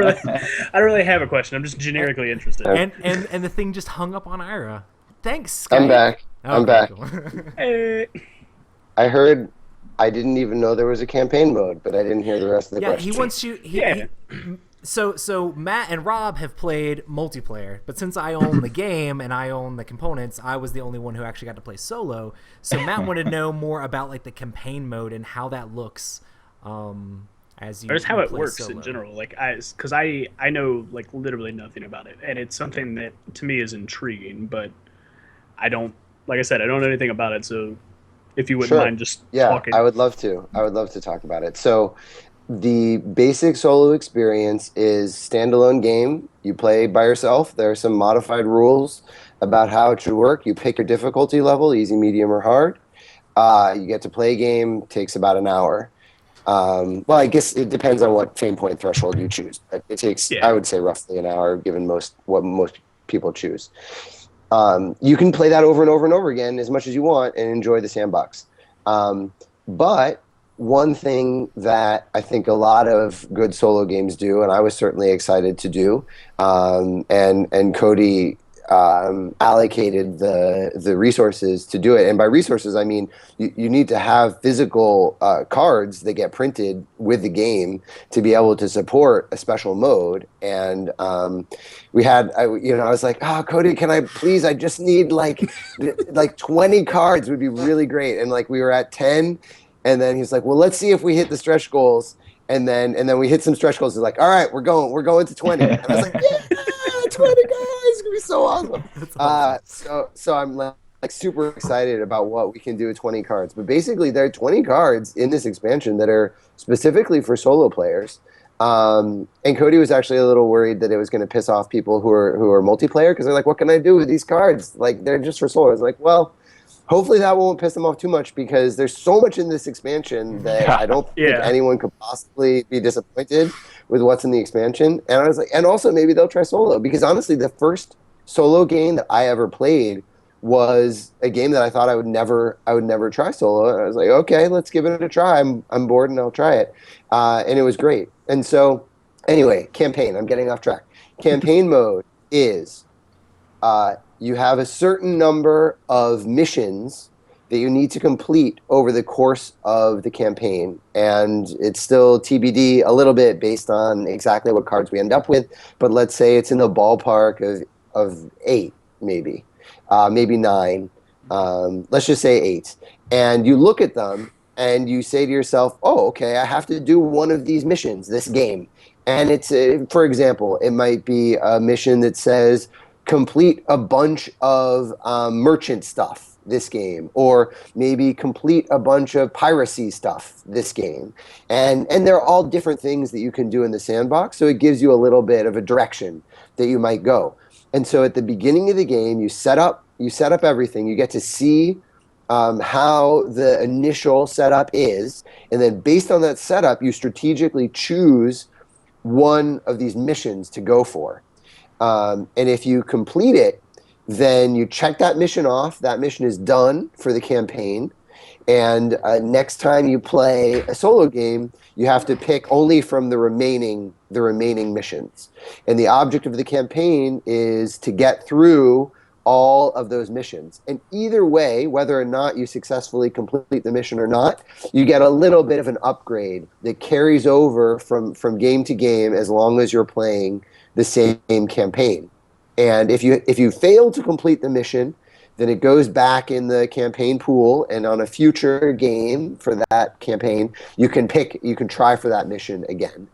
really have a question. I'm just generically interested. And the thing just hung up on Ira. Thanks, Skype. I'm back. Okay, I'm back. cool. Hey. I didn't even know there was a campaign mode, but I didn't hear the rest of the question. He wants you. So Matt and Rob have played multiplayer, but since I own the game and I own the components, I was the only one who actually got to play solo. So Matt wanted to know more about like the campaign mode and how that looks as you. Or just how it play works solo. in general. Like because I know like literally nothing about it, and it's something that to me is intriguing, but I don't, like I said, I don't know anything about it. So if you wouldn't Sure. mind just Yeah, talking. I would love to. I would love to talk about it. So the basic solo experience is standalone game. You play by yourself. There are some modified rules about how it should work. You pick your difficulty level, easy, medium, or hard. You get to play a game. Takes about an hour. Well, I guess it depends on what fame point threshold you choose. But it takes, Yeah. I would say, roughly an hour, given what most people choose. You can play that over and over and over again as much as you want and enjoy the sandbox. But one thing that I think a lot of good solo games do, and I was certainly excited to do, and Cody allocated the resources to do it. And by resources, I mean you need to have physical cards that get printed with the game to be able to support a special mode. And we had, I was like, oh, Cody, can I please? I just need like 20 cards would be really great. And like we were at 10. And then he's like, well, let's see if we hit the stretch goals. And then we hit some stretch goals. He's like, all right, we're going to 20. And I was like, yeah, 20 guys, it's gonna be so awesome. That's awesome. So I'm like super excited about what we can do with 20 cards. But basically, there are 20 cards in this expansion that are specifically for solo players. And Cody was actually a little worried that it was going to piss off people who are multiplayer because they're like, what can I do with these cards? Like they're just for solo. I was like, well, hopefully that won't piss them off too much because there's so much in this expansion that I don't think anyone could possibly be disappointed with what's in the expansion. And I was like, and also maybe they'll try solo because honestly, the first solo game that I ever played was a game that I thought I would never try solo. And I was like, okay, let's give it a try. I'm bored and I'll try it. And it was great. And so anyway, campaign, I'm getting off track. Campaign mode is, you have a certain number of missions that you need to complete over the course of the campaign. And it's still TBD a little bit based on exactly what cards we end up with. But let's say it's in the ballpark of 8, maybe 9. Let's just say 8. And you look at them and you say to yourself, oh, okay, I have to do one of these missions this game. And it's, for example, it might be a mission that says, complete a bunch of merchant stuff this game, or maybe complete a bunch of piracy stuff this game. And they're all different things that you can do in the sandbox, so it gives you a little bit of a direction that you might go. And so at the beginning of the game, you set up everything. You get to see how the initial setup is, and then based on that setup, you strategically choose one of these missions to go for. And if you complete it, then you check that mission off. That mission is done for the campaign. And next time you play a solo game, you have to pick only from the remaining missions. And the object of the campaign is to get through all of those missions. And either way, whether or not you successfully complete the mission or not, you get a little bit of an upgrade that carries over from game to game as long as you're playing the same campaign. And if you fail to complete the mission, then it goes back in the campaign pool, and on a future game for that campaign, you can try for that mission again.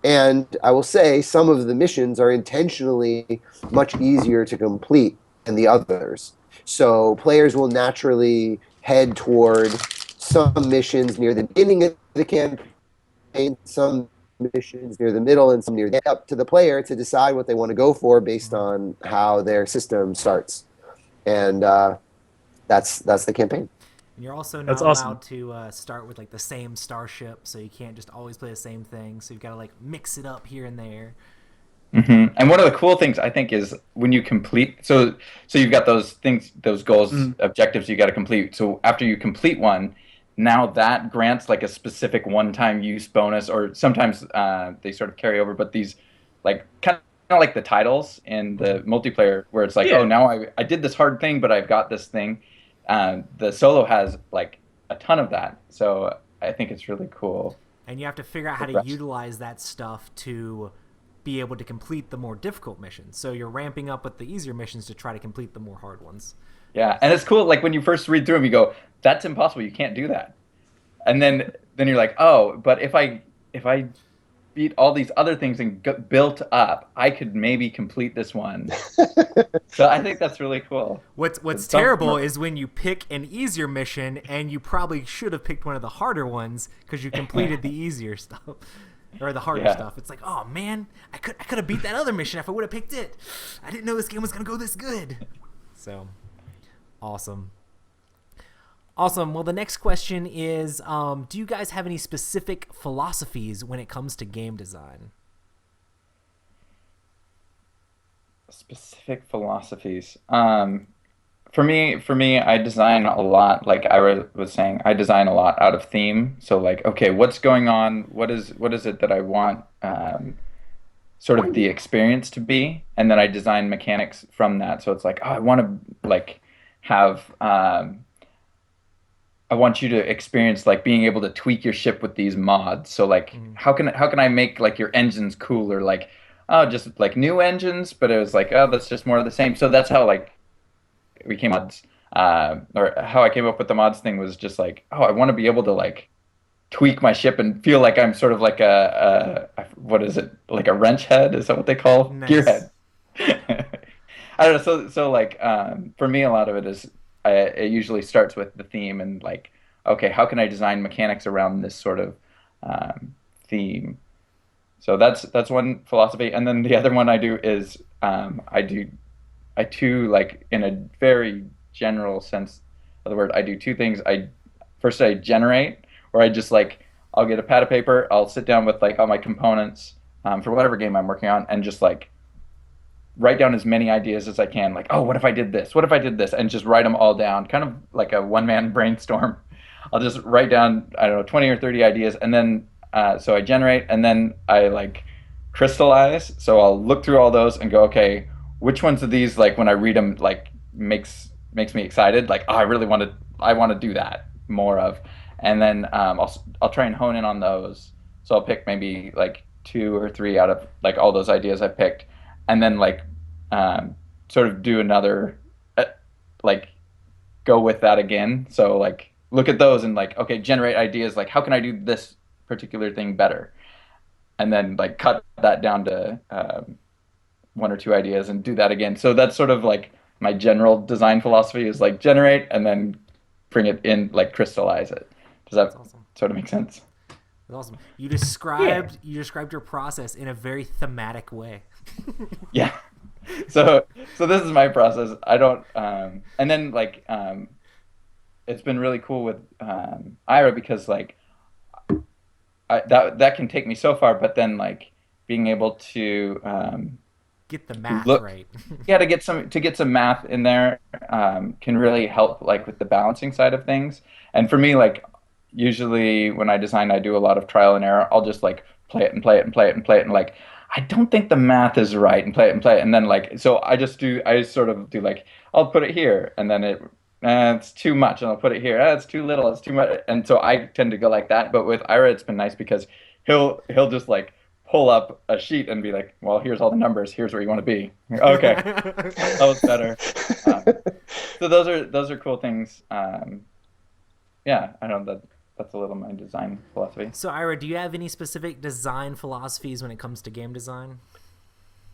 And I will say some of the missions are intentionally much easier to complete than the others. So players will naturally head toward some missions near the beginning of the campaign, some missions near the middle, and some near the end. Up to the player to decide what they want to go for based on how their system starts. And that's the campaign. And you're also not That's allowed awesome. to start with like the same starship, so you can't just always play the same thing. So you've got to like mix it up here and there. Mm-hmm. And one of the cool things I think is when you complete, so you've got those things, those goals, objectives you got to complete. So after you complete one, now that grants like a specific one-time use bonus, or sometimes they sort of carry over. But these, like kind of like the titles in the multiplayer, where it's like, oh, now I did this hard thing, but I've got this thing. The solo has like a ton of that, so I think it's really cool. And you have to figure out how to utilize that stuff to be able to complete the more difficult missions. So you're ramping up with the easier missions to try to complete the more hard ones. Yeah, and it's cool. Like when you first read through them, you go, "That's impossible. You can't do that." And then you're like, "Oh, but if I beat all these other things and built up, I could maybe complete this one." So I think that's really cool. What's terrible is when you pick an easier mission and you probably should have picked one of the harder ones because you completed the easier stuff or the harder stuff. It's like, oh man, I could have beat that other mission if I would have picked it. I didn't know this game was gonna go this good. So awesome. Well, the next question is, do you guys have any specific philosophies when it comes to game design? Specific philosophies. For me, I design a lot. Like I was saying, I design a lot out of theme. So like, okay, what's going on? What is it that I want sort of the experience to be? And then I design mechanics from that. So it's like, oh, I want to like have I want you to experience like being able to tweak your ship with these mods. So like, how can I make like your engines cooler? Like, oh, just like new engines, but it was like, oh, that's just more of the same. So that's how like we came mods, or how I came up with the mods thing was just like, oh, I want to be able to like tweak my ship and feel like I'm sort of like a what is it, like a wrench head? Is that what they call gearhead? I don't know. So like for me, a lot of it is. It usually starts with the theme and like, okay, how can I design mechanics around this sort of theme? So that's one philosophy, and then the other one I do is I do like in a very general sense of the word, I do two things. First I generate, where I just like I'll get a pad of paper, I'll sit down with like all my components for whatever game I'm working on, and just like write down as many ideas as I can, like, oh, what if I did this? What if I did this? And just write them all down, kind of like a one-man brainstorm. I'll just write down, I don't know, 20 or 30 ideas, and then, so I generate, and then I, like, crystallize. So I'll look through all those and go, okay, which ones of these, like, when I read them, like, makes me excited? Like, oh, I want to do that more of. And then I'll try and hone in on those. So I'll pick maybe, like, 2 or 3 out of, like, all those ideas I picked. And then like sort of do another like go with that again. So like look at those and like, okay, generate ideas, like how can I do this particular thing better? And then like cut that down to 1 or 2 ideas and do that again. So that's sort of like my general design philosophy is like generate and then bring it in, like crystallize it. Does that sort of make sense? That's awesome. You described your process in a very thematic way. Yeah. So this is my process. I don't and then like it's been really cool with Ira because like that can take me so far, but then like being able to get the math right. Yeah, to get some math in there can really help like with the balancing side of things. And for me, like usually when I design, I do a lot of trial and error. I'll just like play it and like I don't think the math is right and play it and then like so I sort of do like I'll put it here and then it's too much and I'll put it here. It's too little, it's too much, and so I tend to go like that. But with Ira, it's been nice because he'll just like pull up a sheet and be like, well, here's all the numbers. Here's where you want to be. Okay, that was better. So those are cool things. Yeah, I don't know that's a little my design philosophy. So Ira, do you have any specific design philosophies when it comes to game design?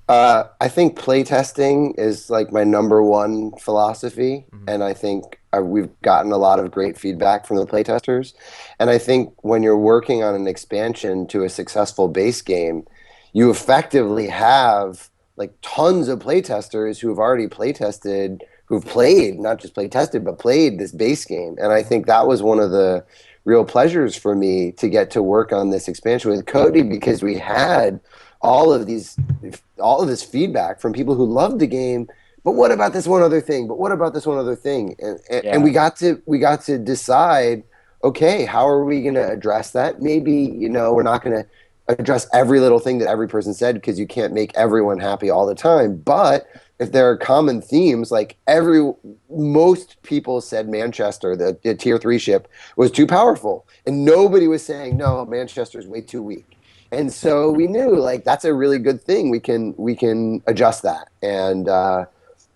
I think playtesting is like my number one philosophy, and I think we've gotten a lot of great feedback from the playtesters. And I think when you're working on an expansion to a successful base game, you effectively have like tons of playtesters who have already playtested, who've played, not just playtested, but played this base game. And I think that was one of the real pleasures for me to get to work on this expansion with Cody, because we had all of this feedback from people who loved the game. But what about this one other thing? But what about this one other thing? And we got to decide, okay, how are we going to address that? Maybe, we're not going to address every little thing that every person said because you can't make everyone happy all the time. But are common themes, like most people said Manchester, the tier 3 ship, was too powerful, and nobody was saying no, Manchester's way too weak. And so we knew, like, that's a really good thing. We can adjust that, and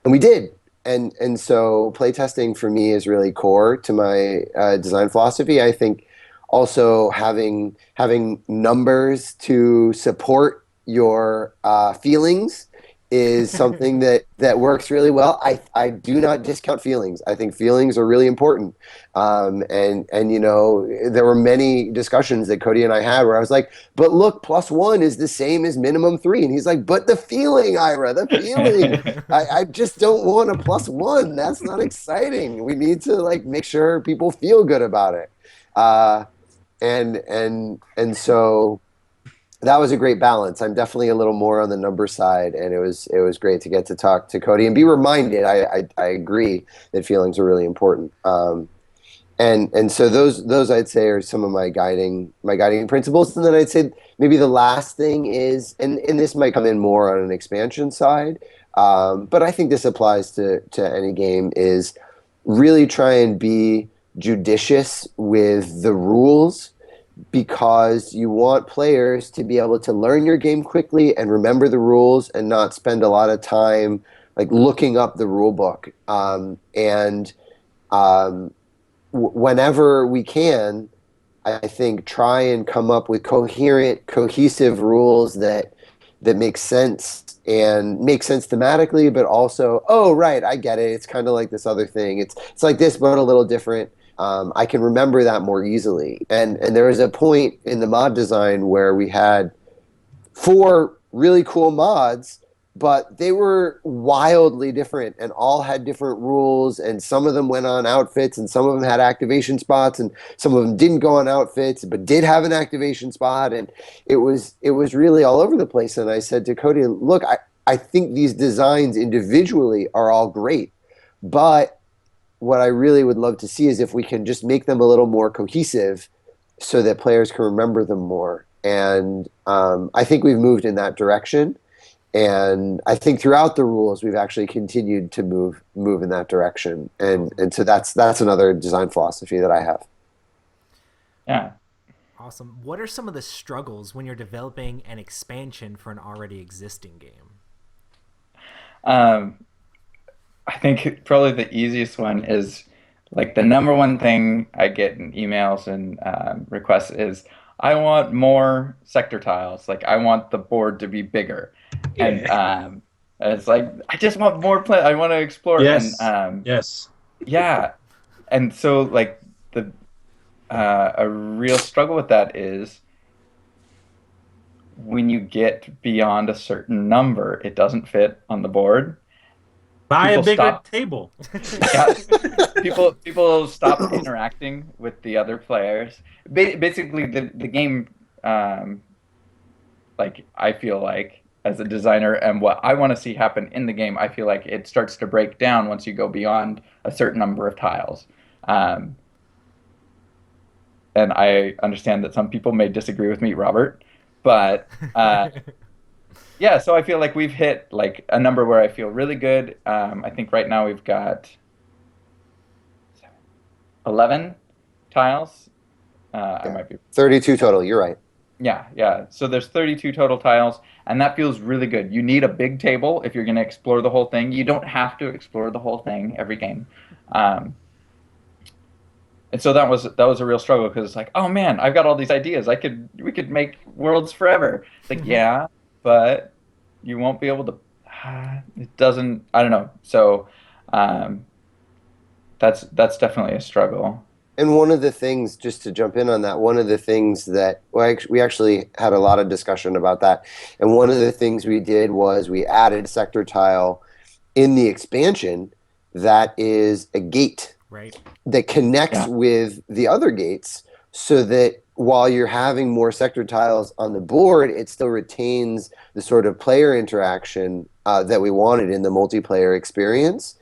we did. And so playtesting for me is really core to my design philosophy. I think also having numbers to support your feelings is something that works really well. I do not discount feelings. I think feelings are really important. And you know, there were many discussions that Cody and I had where I was like, but look, +1 is the same as minimum 3. And he's like, but the feeling, Ira, the feeling. I just don't want a +1. That's not exciting. We need to, like, make sure people feel good about it. And so that was a great balance. I'm definitely a little more on the number side, and it was great to get to talk to Cody and be reminded. I agree that feelings are really important. And so those I'd say are some of my guiding principles. And then I'd say maybe the last thing is, and this might come in more on an expansion side, but I think this applies to any game, is really try and be judicious with the rules, because you want players to be able to learn your game quickly and remember the rules and not spend a lot of time, like, looking up the rule book. Whenever we can, I think, try and come up with coherent, cohesive rules that make sense, and make sense thematically, but also, oh, right, I get it. It's kind of like this other thing. It's like this, but a little different. I can remember that more easily. And there was a point in the mod design where we had 4 really cool mods, but they were wildly different and all had different rules, and some of them went on outfits, and some of them had activation spots, and some of them didn't go on outfits but did have an activation spot, and it was really all over the place. And I said to Cody, look, I think these designs individually are all great, but what I really would love to see is if we can just make them a little more cohesive so that players can remember them more. And I think we've moved in that direction. And I think throughout the rules, we've actually continued to move in that direction. And so that's another design philosophy that I have. Yeah. Awesome. What are some of the struggles when you're developing an expansion for an already existing game? I think probably the easiest one is, like, the number one thing I get in emails and requests is, I want more sector tiles. Like, I want the board to be bigger. Yeah. And it's like, I just want more play. I want to explore. Yes. And Yes. yeah. And so, like, a real struggle with that is when you get beyond a certain number, it doesn't fit on the board. Buy a People bigger stop. table. Yeah, people stop interacting with the other players. Basically, the game, like, I feel like, as a designer, and what I want to see happen in the game, I feel like it starts to break down once you go beyond a certain number of tiles. And I understand that some people may disagree with me, Robert, but yeah, so I feel like we've hit, like, a number where I feel really good. I think right now we've got 11 tiles. I might be 32 total. You're right. Yeah. So there's 32 total tiles, and that feels really good. You need a big table if you're going to explore the whole thing. You don't have to explore the whole thing every game. And so that was a real struggle, because it's like, oh man, I've got all these ideas. We could make worlds forever. It's like, yeah, but you won't be able to. It doesn't. I don't know. So that's definitely a struggle. And one of the things, just to jump in on that, one of the things that we actually had a lot of discussion about that. And one of the things we did was we added a sector tile in the expansion that is a gate, Right. that connects with the other gates, so that while you're having more sector tiles on the board, it still retains the sort of player interaction that we wanted in the multiplayer experience.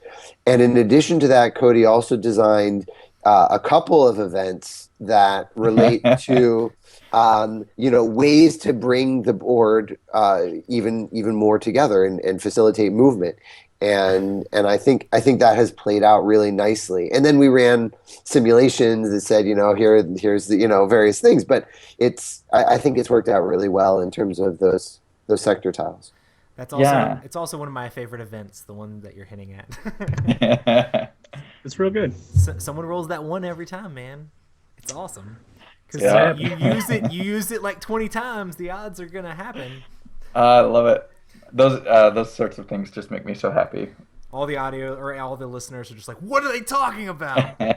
And in addition to that, Cody also designed a couple of events that relate to ways to bring the board even more together and facilitate movement. and I think that has played out really nicely. And then we ran simulations that said, here's the various things, but I think it's worked out really well in terms of those sector tiles. That's also it's also one of my favorite events, the one that you're hinting at. It's real good. Someone rolls that one every time, man. It's awesome. Because Yeah. you use it like 20 times, the odds are gonna happen. I love it. Those sorts of things just make me so happy. All the audio or all the listeners are just like, what are they talking about? Do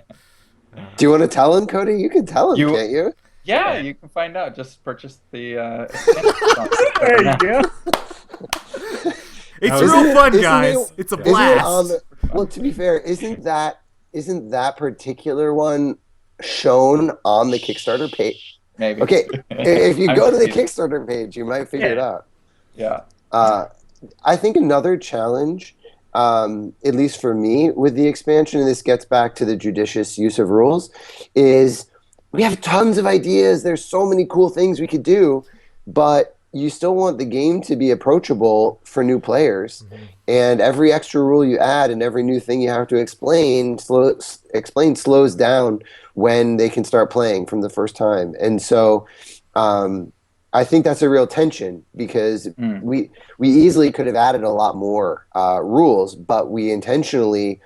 you want to tell him, Cody? You can tell him, can't you? Yeah, you can find out. Just purchase the. There you go. It's real fun, guys. It's a Isn't blast. well, to be fair, isn't that particular one shown on the Kickstarter page? Maybe. Okay, if you I'm go to the confused. Kickstarter page, you might figure it out. Yeah. I think another challenge, at least for me, with the expansion, and this gets back to the judicious use of rules, is we have tons of ideas. There's so many cool things we could do, but you still want the game to be approachable for new players. Mm-hmm. And every extra rule you add and every new thing you have to explain slows down when they can start playing from the first time. And so I think that's a real tension, because we easily could have added a lot more rules, but we intentionally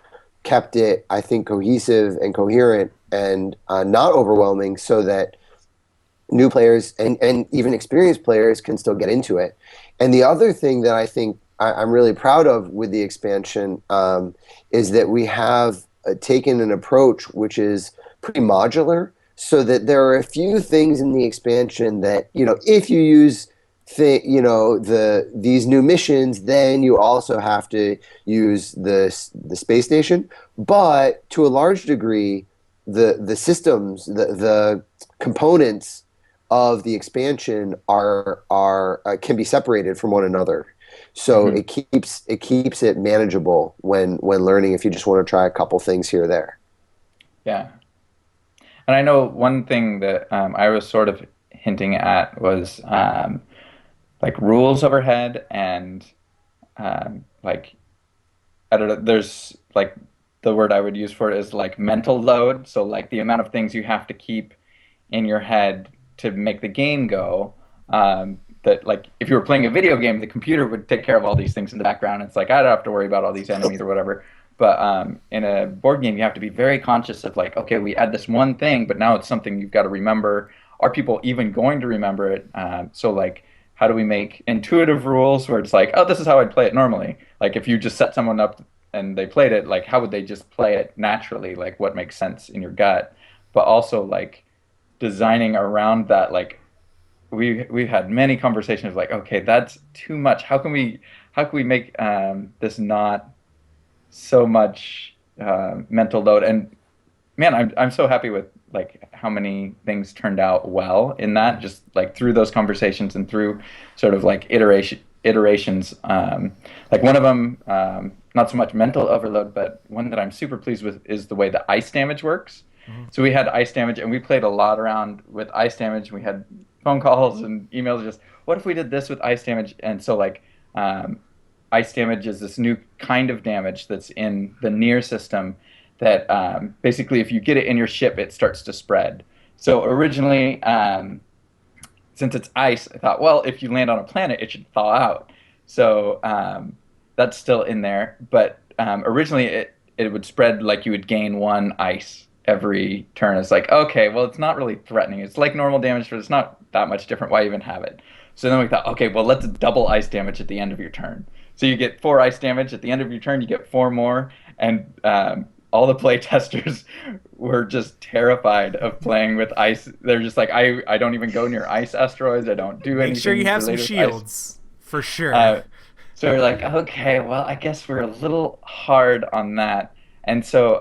kept it, I think, cohesive and coherent and not overwhelming, so that new players and even experienced players can still get into it. And the other thing that I think I'm really proud of with the expansion is that we have taken an approach which is pretty modular, so that there are a few things in the expansion that, if you use these new missions, then you also have to use the space station. But to a large degree, the systems, the components of the expansion are can be separated from one another. So mm-hmm. it keeps it manageable when learning, if you just want to try a couple things here or there. Yeah. And I know one thing that I was sort of hinting at was like rules overhead and like, I don't know, there's like, the word I would use for it is like mental load. So like the amount of things you have to keep in your head to make the game go, that like if you were playing a video game, the computer would take care of all these things in the background. It's like, I don't have to worry about all these enemies or whatever. But in a board game, you have to be very conscious of like, okay, we add this one thing, but now it's something you've got to remember. Are people even going to remember it? So like, how do we make intuitive rules where it's like, oh, this is how I'd play it normally? Like if you just set someone up and they played it, like how would they just play it naturally? Like what makes sense in your gut? But also like designing around that, like we've had many conversations like, okay, that's too much. How can we make this not so much mental load? And man, I'm so happy with like how many things turned out well in that, just like through those conversations and through sort of like iterations. Like one of them, not so much mental overload, but one that I'm super pleased with is the way the ice damage works. Mm-hmm. So we had ice damage, and we played a lot around with ice damage. We had phone calls and emails, just what if we did this with ice damage? And so like ice damage is this new kind of damage that's in the near system that basically if you get it in your ship, it starts to spread. So originally, since it's ice, I thought, well, if you land on a planet, it should thaw out. So that's still in there. But originally, it would spread like you would gain one ice every turn. It's like, okay, well, it's not really threatening. It's like normal damage, but it's not that much different. Why even have it? So then we thought, okay, well, let's double ice damage at the end of your turn. So you get 4 ice damage. At the end of your turn, you get 4 more. And all the play testers were just terrified of playing with ice. They're just like, I don't even go near ice asteroids. I don't do anything. Make sure you have some shields, for sure. So we're like, okay, well, I guess we're a little hard on that. And so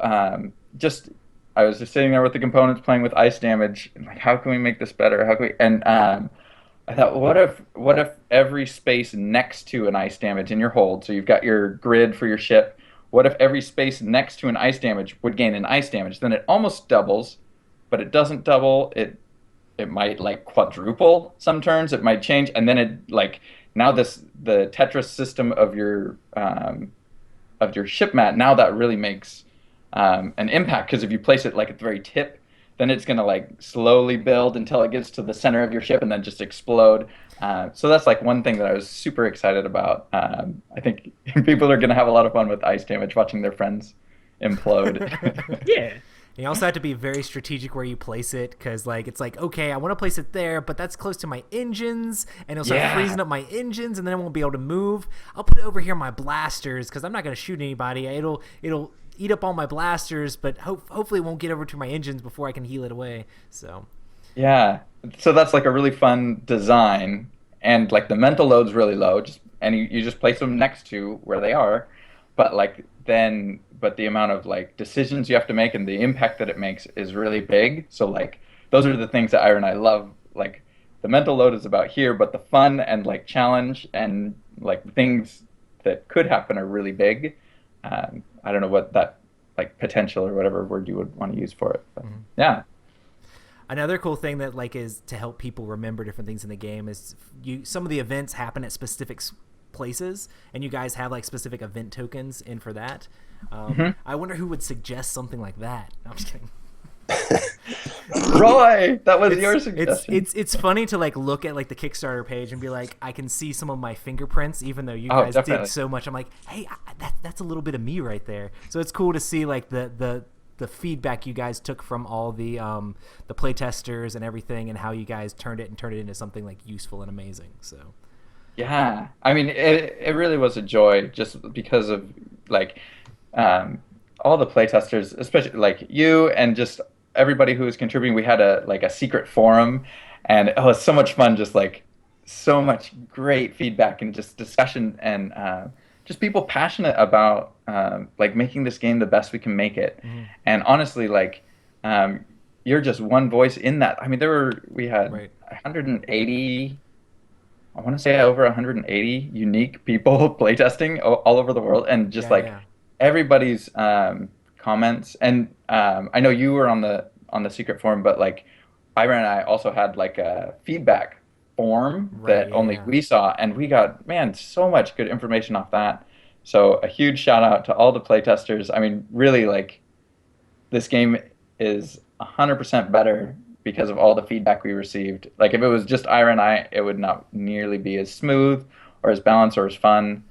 I was just sitting there with the components playing with ice damage. And like, how can we make this better? How can we? And I thought, what if every space next to an ice damage in your hold, so you've got your grid for your ship, what if every space next to an ice damage would gain an ice damage? Then it almost doubles, but it doesn't double. It might like quadruple some turns. It might change, and then it like now the Tetris system of your of your ship mat, now that really makes an impact, because if you place it like at the very tip, then it's going to like slowly build until it gets to the center of your ship and then just explode. So that's like one thing that I was super excited about. I think people are going to have a lot of fun with ice damage, watching their friends implode. Yeah. You also have to be very strategic where you place it, because like it's like, okay, I want to place it there, but that's close to my engines, and it'll start freezing up my engines, and then I won't be able to move. I'll put it over here in my blasters, because I'm not going to shoot anybody. It'll eat up all my blasters, but hopefully it won't get over to my engines before I can heal it away. So Yeah, so that's like a really fun design, and like the mental load's really low, and you just place them next to where they are, but the amount of like decisions you have to make and the impact that it makes is really big. So like those are the things that Ira and I love. Like the mental load is about here, but the fun and like challenge and like things that could happen are really big. I don't know what that like potential or whatever word you would want to use for it, but yeah. another cool thing that like is to help people remember different things in the game is some of the events happen at specific places, and you guys have like specific event tokens in for that. I wonder who would suggest something like that. No, I'm just kidding. Roy, that was your suggestion. It's funny to like look at like the Kickstarter page and be like, I can see some of my fingerprints, even though you guys definitely did so much. I'm like, hey, that's a little bit of me right there. So it's cool to see like the feedback you guys took from all the playtesters and everything, and how you guys turned it into something like useful and amazing. So Yeah, I mean, it really was a joy, just because of like all the playtesters, especially like you and just everybody who was contributing. We had a secret forum, and it was so much fun. Just like so much great feedback and just discussion, and just people passionate about like making this game the best we can make it. And honestly, like you're just one voice in that. I mean, we had 180. I want to say over 180 unique people playtesting all over the world, and just everybody's comments. And I know you were on the secret forum, but like Ira and I also had like a feedback form that only we saw, and we got so much good information off that. So a huge shout out to all the playtesters. I mean, really, like this game is 100% better because of all the feedback we received. Like if it was just Ira and I, it would not nearly be as smooth or as balanced or as fun.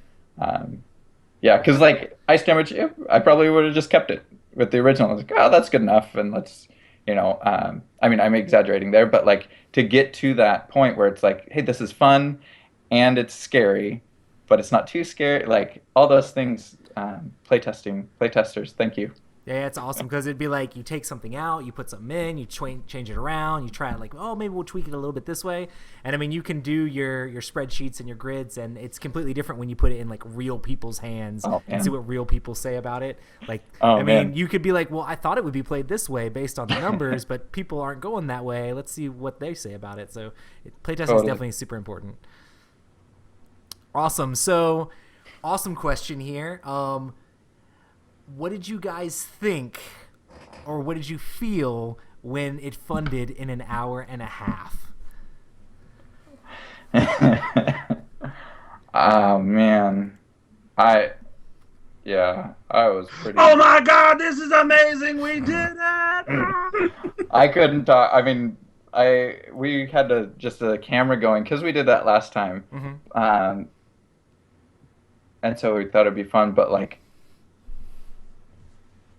Because like ice damage, I probably would have just kept it with the original. I was like, oh, that's good enough, and let's, I mean, I'm exaggerating there, but like to get to that point where it's like, hey, this is fun and it's scary, but it's not too scary. Like all those things, playtesters, thank you. Yeah, it's awesome, because it'd be like you take something out, you put something in, you change it around, you try it like, oh, maybe we'll tweak it a little bit this way. And I mean, you can do your spreadsheets and your grids, and it's completely different when you put it in like real people's hands and see what real people say about it. Like, you could be like, well, I thought it would be played this way based on the numbers, but people aren't going that way. Let's see what they say about it. So playtesting is definitely super important. Awesome. So, awesome question here. What did you guys think, or what did you feel when it funded in an hour and a half? Oh man, I was pretty. Oh my God, this is amazing! We did it! I couldn't talk. I mean, we had just a camera going because we did that last time, and so we thought it'd be fun. But like,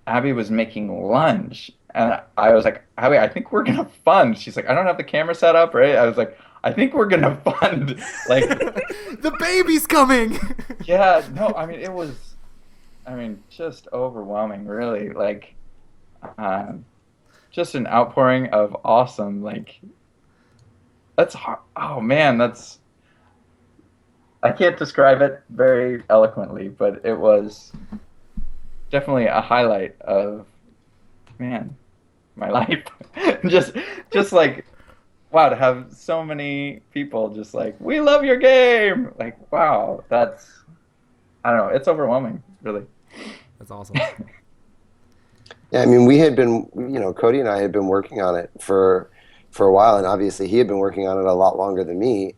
Abby was making lunch, and I was like, Abby, I think we're gonna fund. She's like, I don't have the camera set up, right? I was like, I think we're gonna fund. Like, the baby's coming. Yeah, no, I mean, it was, just overwhelming, really. Like, just an outpouring of awesome. Like, that's hard. Oh man, I can't describe it very eloquently, but it was definitely a highlight of my life. just like, wow, to have so many people just like, we love your game. Like, wow, I don't know, it's overwhelming, really. That's awesome. Yeah, I mean, we had been, Cody and I had been working on it for a while, and obviously he had been working on it a lot longer than me.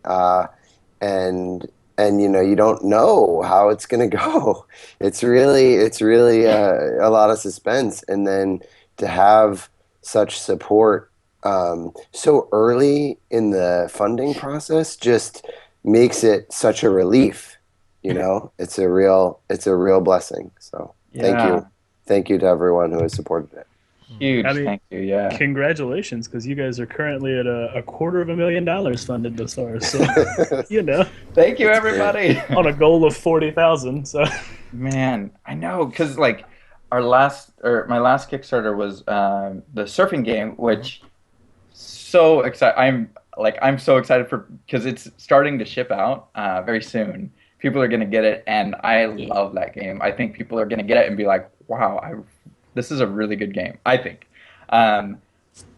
And and you don't know how it's going to go. It's really a lot of suspense, and then to have such support so early in the funding process just makes it such a relief. It's a real blessing. So Yeah. thank you to everyone who has supported it. Huge I mean, thank you. Yeah. congratulations, because you guys are currently at a $250,000 funded thus far. So, Thank you, It's great. everybody. on a goal of 40,000. So, Man, I know, because like my last Kickstarter was the surfing game, which so excited. I'm so excited for because it's starting to ship out very soon. People are gonna get it, and I love that game. I think people are gonna get it and be like, "Wow, this is a really good game." Um,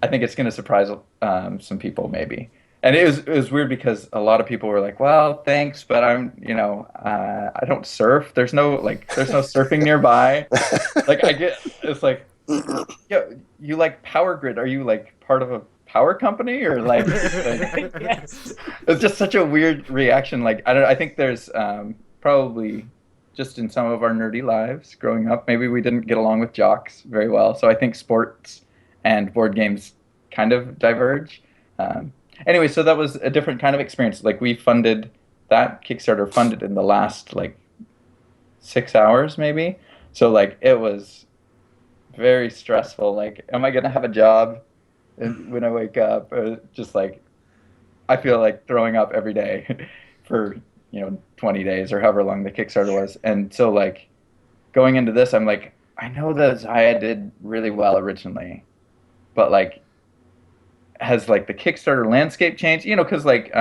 I think it's gonna surprise some people maybe. And it was weird because a lot of people were like, "Well, thanks, but I don't surf. There's no surfing nearby." Like I get it's like, yeah, you like Power Grid? Are you like part of a power company or like Yes. it's just such a weird reaction. Like I don't. I think there's probably just in some of our nerdy lives growing up, maybe we didn't get along with jocks very well. So I think sports and board games kind of diverge. Anyway, so that was a different kind of experience. Like we funded that Kickstarter funded in the last like 6 hours maybe. So like it was very stressful. Like, am I gonna have a job when I wake up? Just like I feel like throwing up every day for 20 days or however long the Kickstarter was. And so like going into this, I'm like, I know that Zaya did really well originally, but like has like the Kickstarter landscape changed? Because like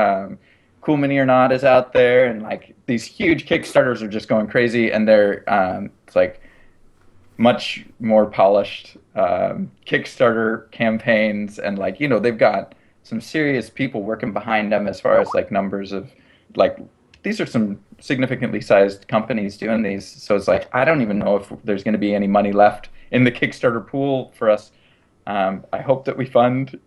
Cool Mini or Not is out there, and like these huge Kickstarters are just going crazy, and they're it's like much more polished Kickstarter campaigns, and like they've got some serious people working behind them as far as like numbers of like these are some significantly sized companies doing these. So it's like I don't even know if there's going to be any money left in the Kickstarter pool for us. I hope that we fund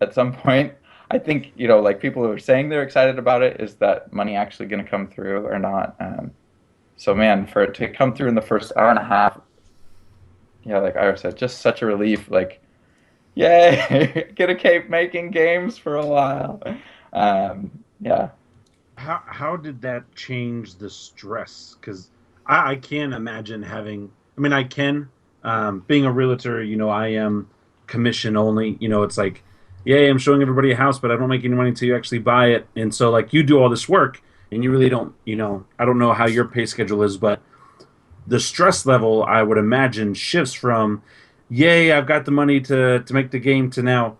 at some point. I think like people who are saying they're excited about it, is that money actually going to come through or not? So man, for it to come through in the first hour and a half, yeah, like Ira said, just such a relief. Like, yay, get to keep making games for a while. Yeah. How did that change the stress? Because I can't imagine having. I mean, I can. Being a realtor, I am commission only. It's like, yay, I'm showing everybody a house, but I don't make any money until you actually buy it. And so, like, you do all this work, and you really don't. I don't know how your pay schedule is, but the stress level, I would imagine, shifts from, yay, I've got the money to make the game, to now,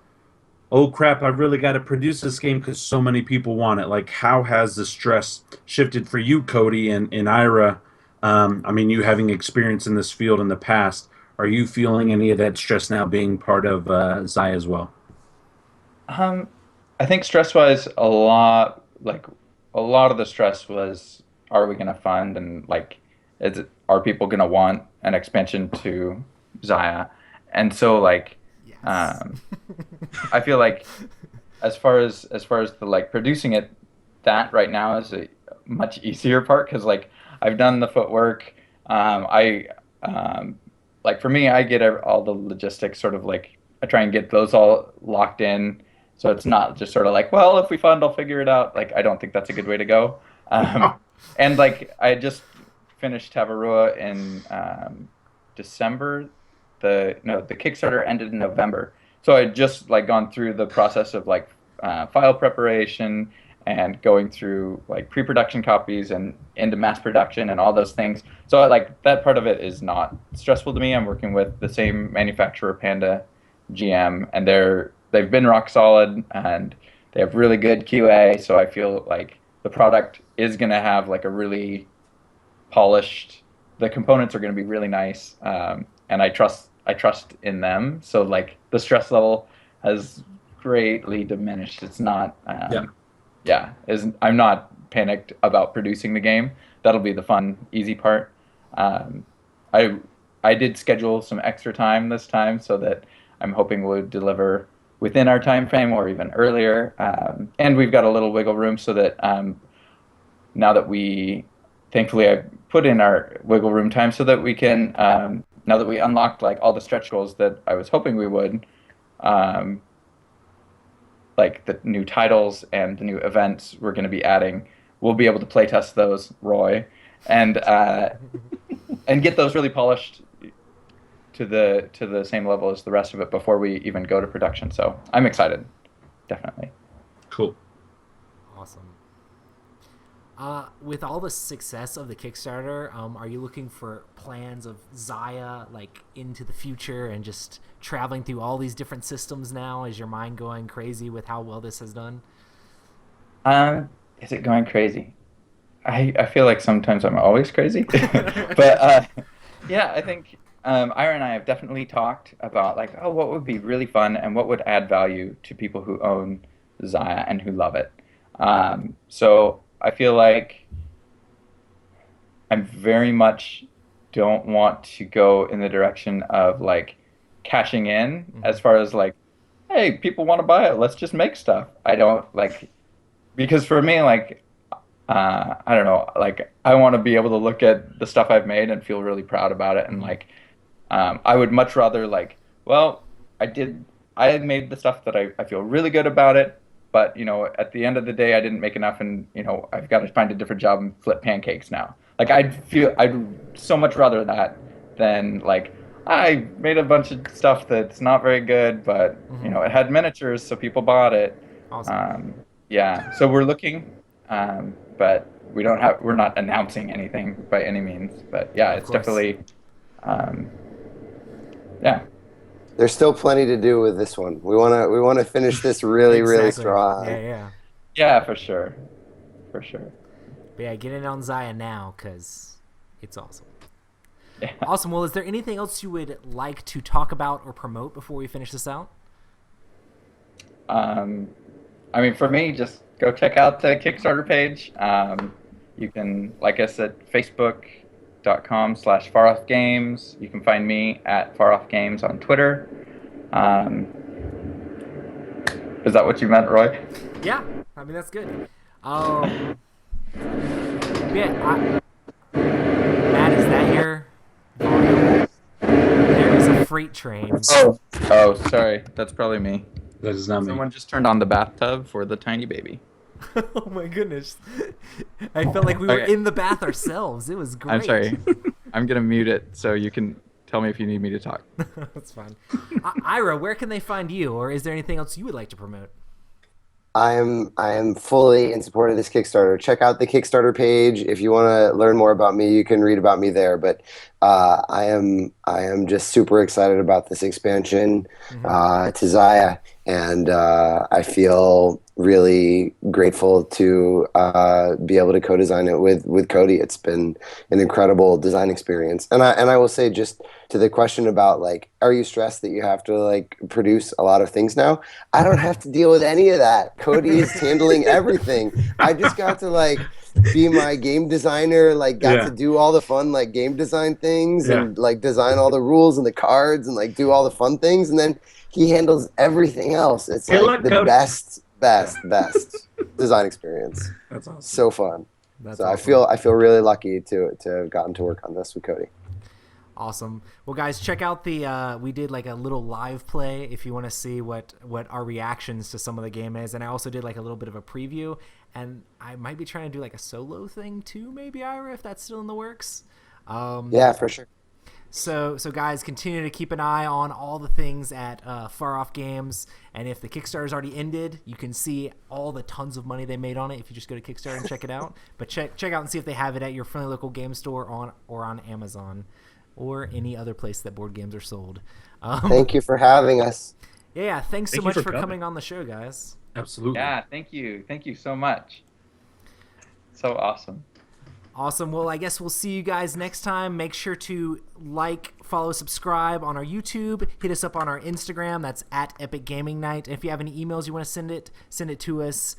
oh crap, I've really got to produce this game because so many people want it. Like, how has the stress shifted for you, Cody and Ira? I mean, you having experience in this field in the past, are you feeling any of that stress now being part of Zai as well? I think stress-wise, a lot of the stress was, are we gonna fund, and like, are people gonna want an expansion to Zaya? And so like, Yes. I feel like as far as the like producing it, that right now is a much easier part because like I've done the footwork. I like for me, I get all the logistics sort of like I try and get those all locked in, so it's not just sort of like, well, if we fund, I'll figure it out. Like I don't think that's a good way to go. And like I just finished Tavarua in December. The Kickstarter ended in November, so I just like gone through the process of like file preparation and going through like pre-production copies and into mass production and all those things. So like that part of it is not stressful to me. I'm working with the same manufacturer, Panda GM, and they've been rock solid and they have really good QA. So I feel like the product is going to have like a really polished. The components are going to be really nice, and I trust in them. So like the stress level has greatly diminished. It's not. Yeah. Yeah, I'm not panicked about producing the game. That'll be the fun, easy part. Um, I I did schedule some extra time this time so that I'm hoping we'll deliver within our time frame or even earlier. And we've got a little wiggle room so that now that thankfully I put in our wiggle room time so that we can, now that we unlocked like all the stretch goals that I was hoping we would, like the new titles and the new events we're going to be adding, we'll be able to play test those, Roy, and get those really polished to the same level as the rest of it before we even go to production. So I'm excited, definitely. Cool. Awesome. With all the success of the Kickstarter, are you looking for plans of Zaya like into the future and just traveling through all these different systems now? Is your mind going crazy with how well this has done? Is it going crazy? I feel like sometimes I'm always crazy, but yeah, I think Ira and I have definitely talked about like, oh, what would be really fun and what would add value to people who own Zaya and who love it. So I feel like I very much don't want to go in the direction of like cashing in as far as like, hey, people want to buy it, let's just make stuff. I don't like, because for me, like, I don't know, like I want to be able to look at the stuff I've made and feel really proud about it. And like, I would much rather like, well, I made the stuff that I feel really good about it. But, you know, at the end of the day, I didn't make enough and, you know, I've got to find a different job and flip pancakes now. Like, I'd so much rather that than, like, I made a bunch of stuff that's not very good, but, you know, it had miniatures, so people bought it. Awesome. Yeah, so we're looking, but we're not announcing anything by any means. But, yeah, it's definitely, yeah. There's still plenty to do with this one. We want to finish this really really strong. Yeah, for sure. But yeah, get in on Zaya now because it's awesome. Yeah. Awesome. Well, is there anything else you would like to talk about or promote before we finish this out? I mean, for me, just go check out the Kickstarter page. You can like us at facebook.com/faroffgames. You can find me at faroffgames on Twitter. Is that what you meant, Roy? Yeah, I mean that's good. Yeah, Matt, is that your volume? There is a freight train. Oh, sorry. That's probably me. That is not me. Someone just turned on the bathtub for the tiny baby. Oh my goodness. I felt like we were in the bath ourselves. It was great. I'm sorry. I'm going to mute it so you can tell me if you need me to talk. That's fine. Ira, where can they find you, or is there anything else you would like to promote? I am fully in support of this Kickstarter. Check out the Kickstarter page. If you want to learn more about me, you can read about me there. But I am just super excited about this expansion to Zaya, and I feel really grateful to be able to co-design it with Cody. It's been an incredible design experience. And I will say, just to the question about like, are you stressed that you have to like produce a lot of things now? I don't have to deal with any of that. Cody is handling everything. I just got to like be my game designer, like got to do all the fun like game design things and like design all the rules and the cards and like do all the fun things, and then he handles everything else. It's like the best design experience. That's awesome. So fun. That's so awesome. I feel really lucky to have gotten to work on this with Cody. Awesome. Well, guys, check out the we did like a little live play if you want to see what our reactions to some of the game is, and I also did like a little bit of a preview, and I might be trying to do like a solo thing too, maybe, Ira, if that's still in the works. Yeah, for sure. So guys, continue to keep an eye on all the things at Far Off Games, and if the Kickstarter's already ended, you can see all the tons of money they made on it if you just go to Kickstarter and check it out. But check out and see if they have it at your friendly local game store or on Amazon or any other place that board games are sold. Thank you for having us. Yeah, thanks so much for coming on the show, guys. Absolutely. Yeah, thank you so much. So awesome. Awesome. Well, I guess we'll see you guys next time. Make sure to like, follow, subscribe on our YouTube. Hit us up on our Instagram. That's at Epic Gaming Night. And if you have any emails you want to send it to us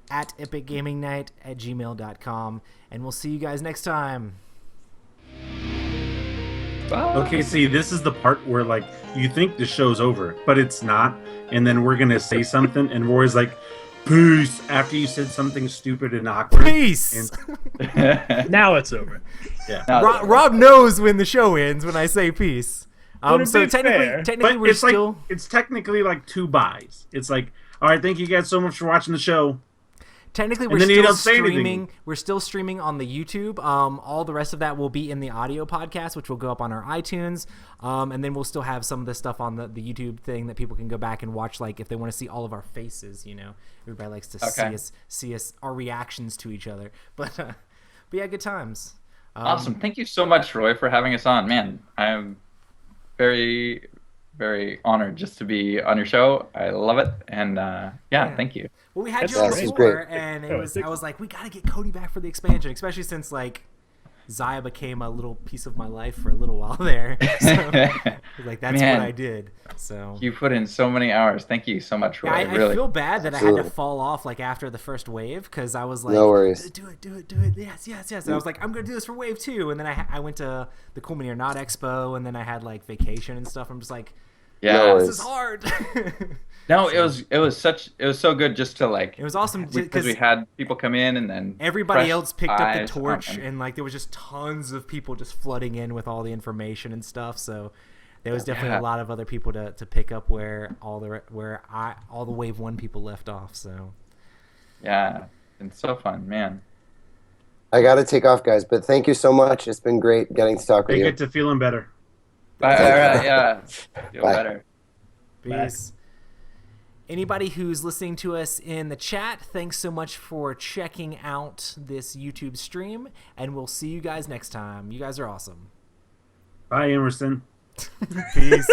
at epicgamingnight@gmail.com. And we'll see you guys next time. Bye. Okay, see, this is the part where like you think the show's over, but it's not, and then we're gonna say something, and Roy's like, peace after you said something stupid and awkward. Peace. And, Now it's over. yeah. Rob knows when the show ends when I say peace. Would it So be fair? technically But we're it's still. like it's technically like 2 buys. It's like, all right, thank you guys so much for watching the show. Technically, And we're then you still don't say anything. streaming. We're still streaming on the YouTube. All the rest of that will be in the audio podcast, which will go up on our iTunes. And then we'll still have some of the stuff on the YouTube thing that people can go back and watch. Like if they want to see all of our faces, everybody likes to see us, our reactions to each other. But yeah, good times. Awesome. Thank you so much, Roy, for having us on. Man, I'm very, very honored just to be on your show. I love it. And thank you. Well, we had you That's on great. before, Great. and Oh, I was like, we gotta get Cody back for the expansion, especially since like Zaya became a little piece of my life for a little while there. So, like that's Man. what I did. So You put in so many hours. Thank you so much, Roy. I really. feel bad that I had Absolutely. to fall off like after the first wave because I was like, No worries. do it, yes. And I was like, I'm gonna do this for wave 2, and then I went to the Cool Mini or Not Expo, and then I had like vacation and stuff. I'm just like, Yeah. No this worries. is hard. No, it was so good just to like. It was awesome because we had people come in and then everybody fresh else picked up the eyes. torch, Oh, and like there was just tons of people just flooding in with all the information and stuff. So there was definitely Yeah. a lot of other people to pick up where all the wave 1 people left off. So yeah, it's so fun, man. I got to take off, guys, but thank you so much. It's been great getting to talk with They you. get to feeling better. All right, yeah, feel Bye. better. peace. Anybody who's listening to us in the chat, thanks so much for checking out this YouTube stream, and we'll see you guys next time. You guys are awesome. Bye, Emerson. Peace.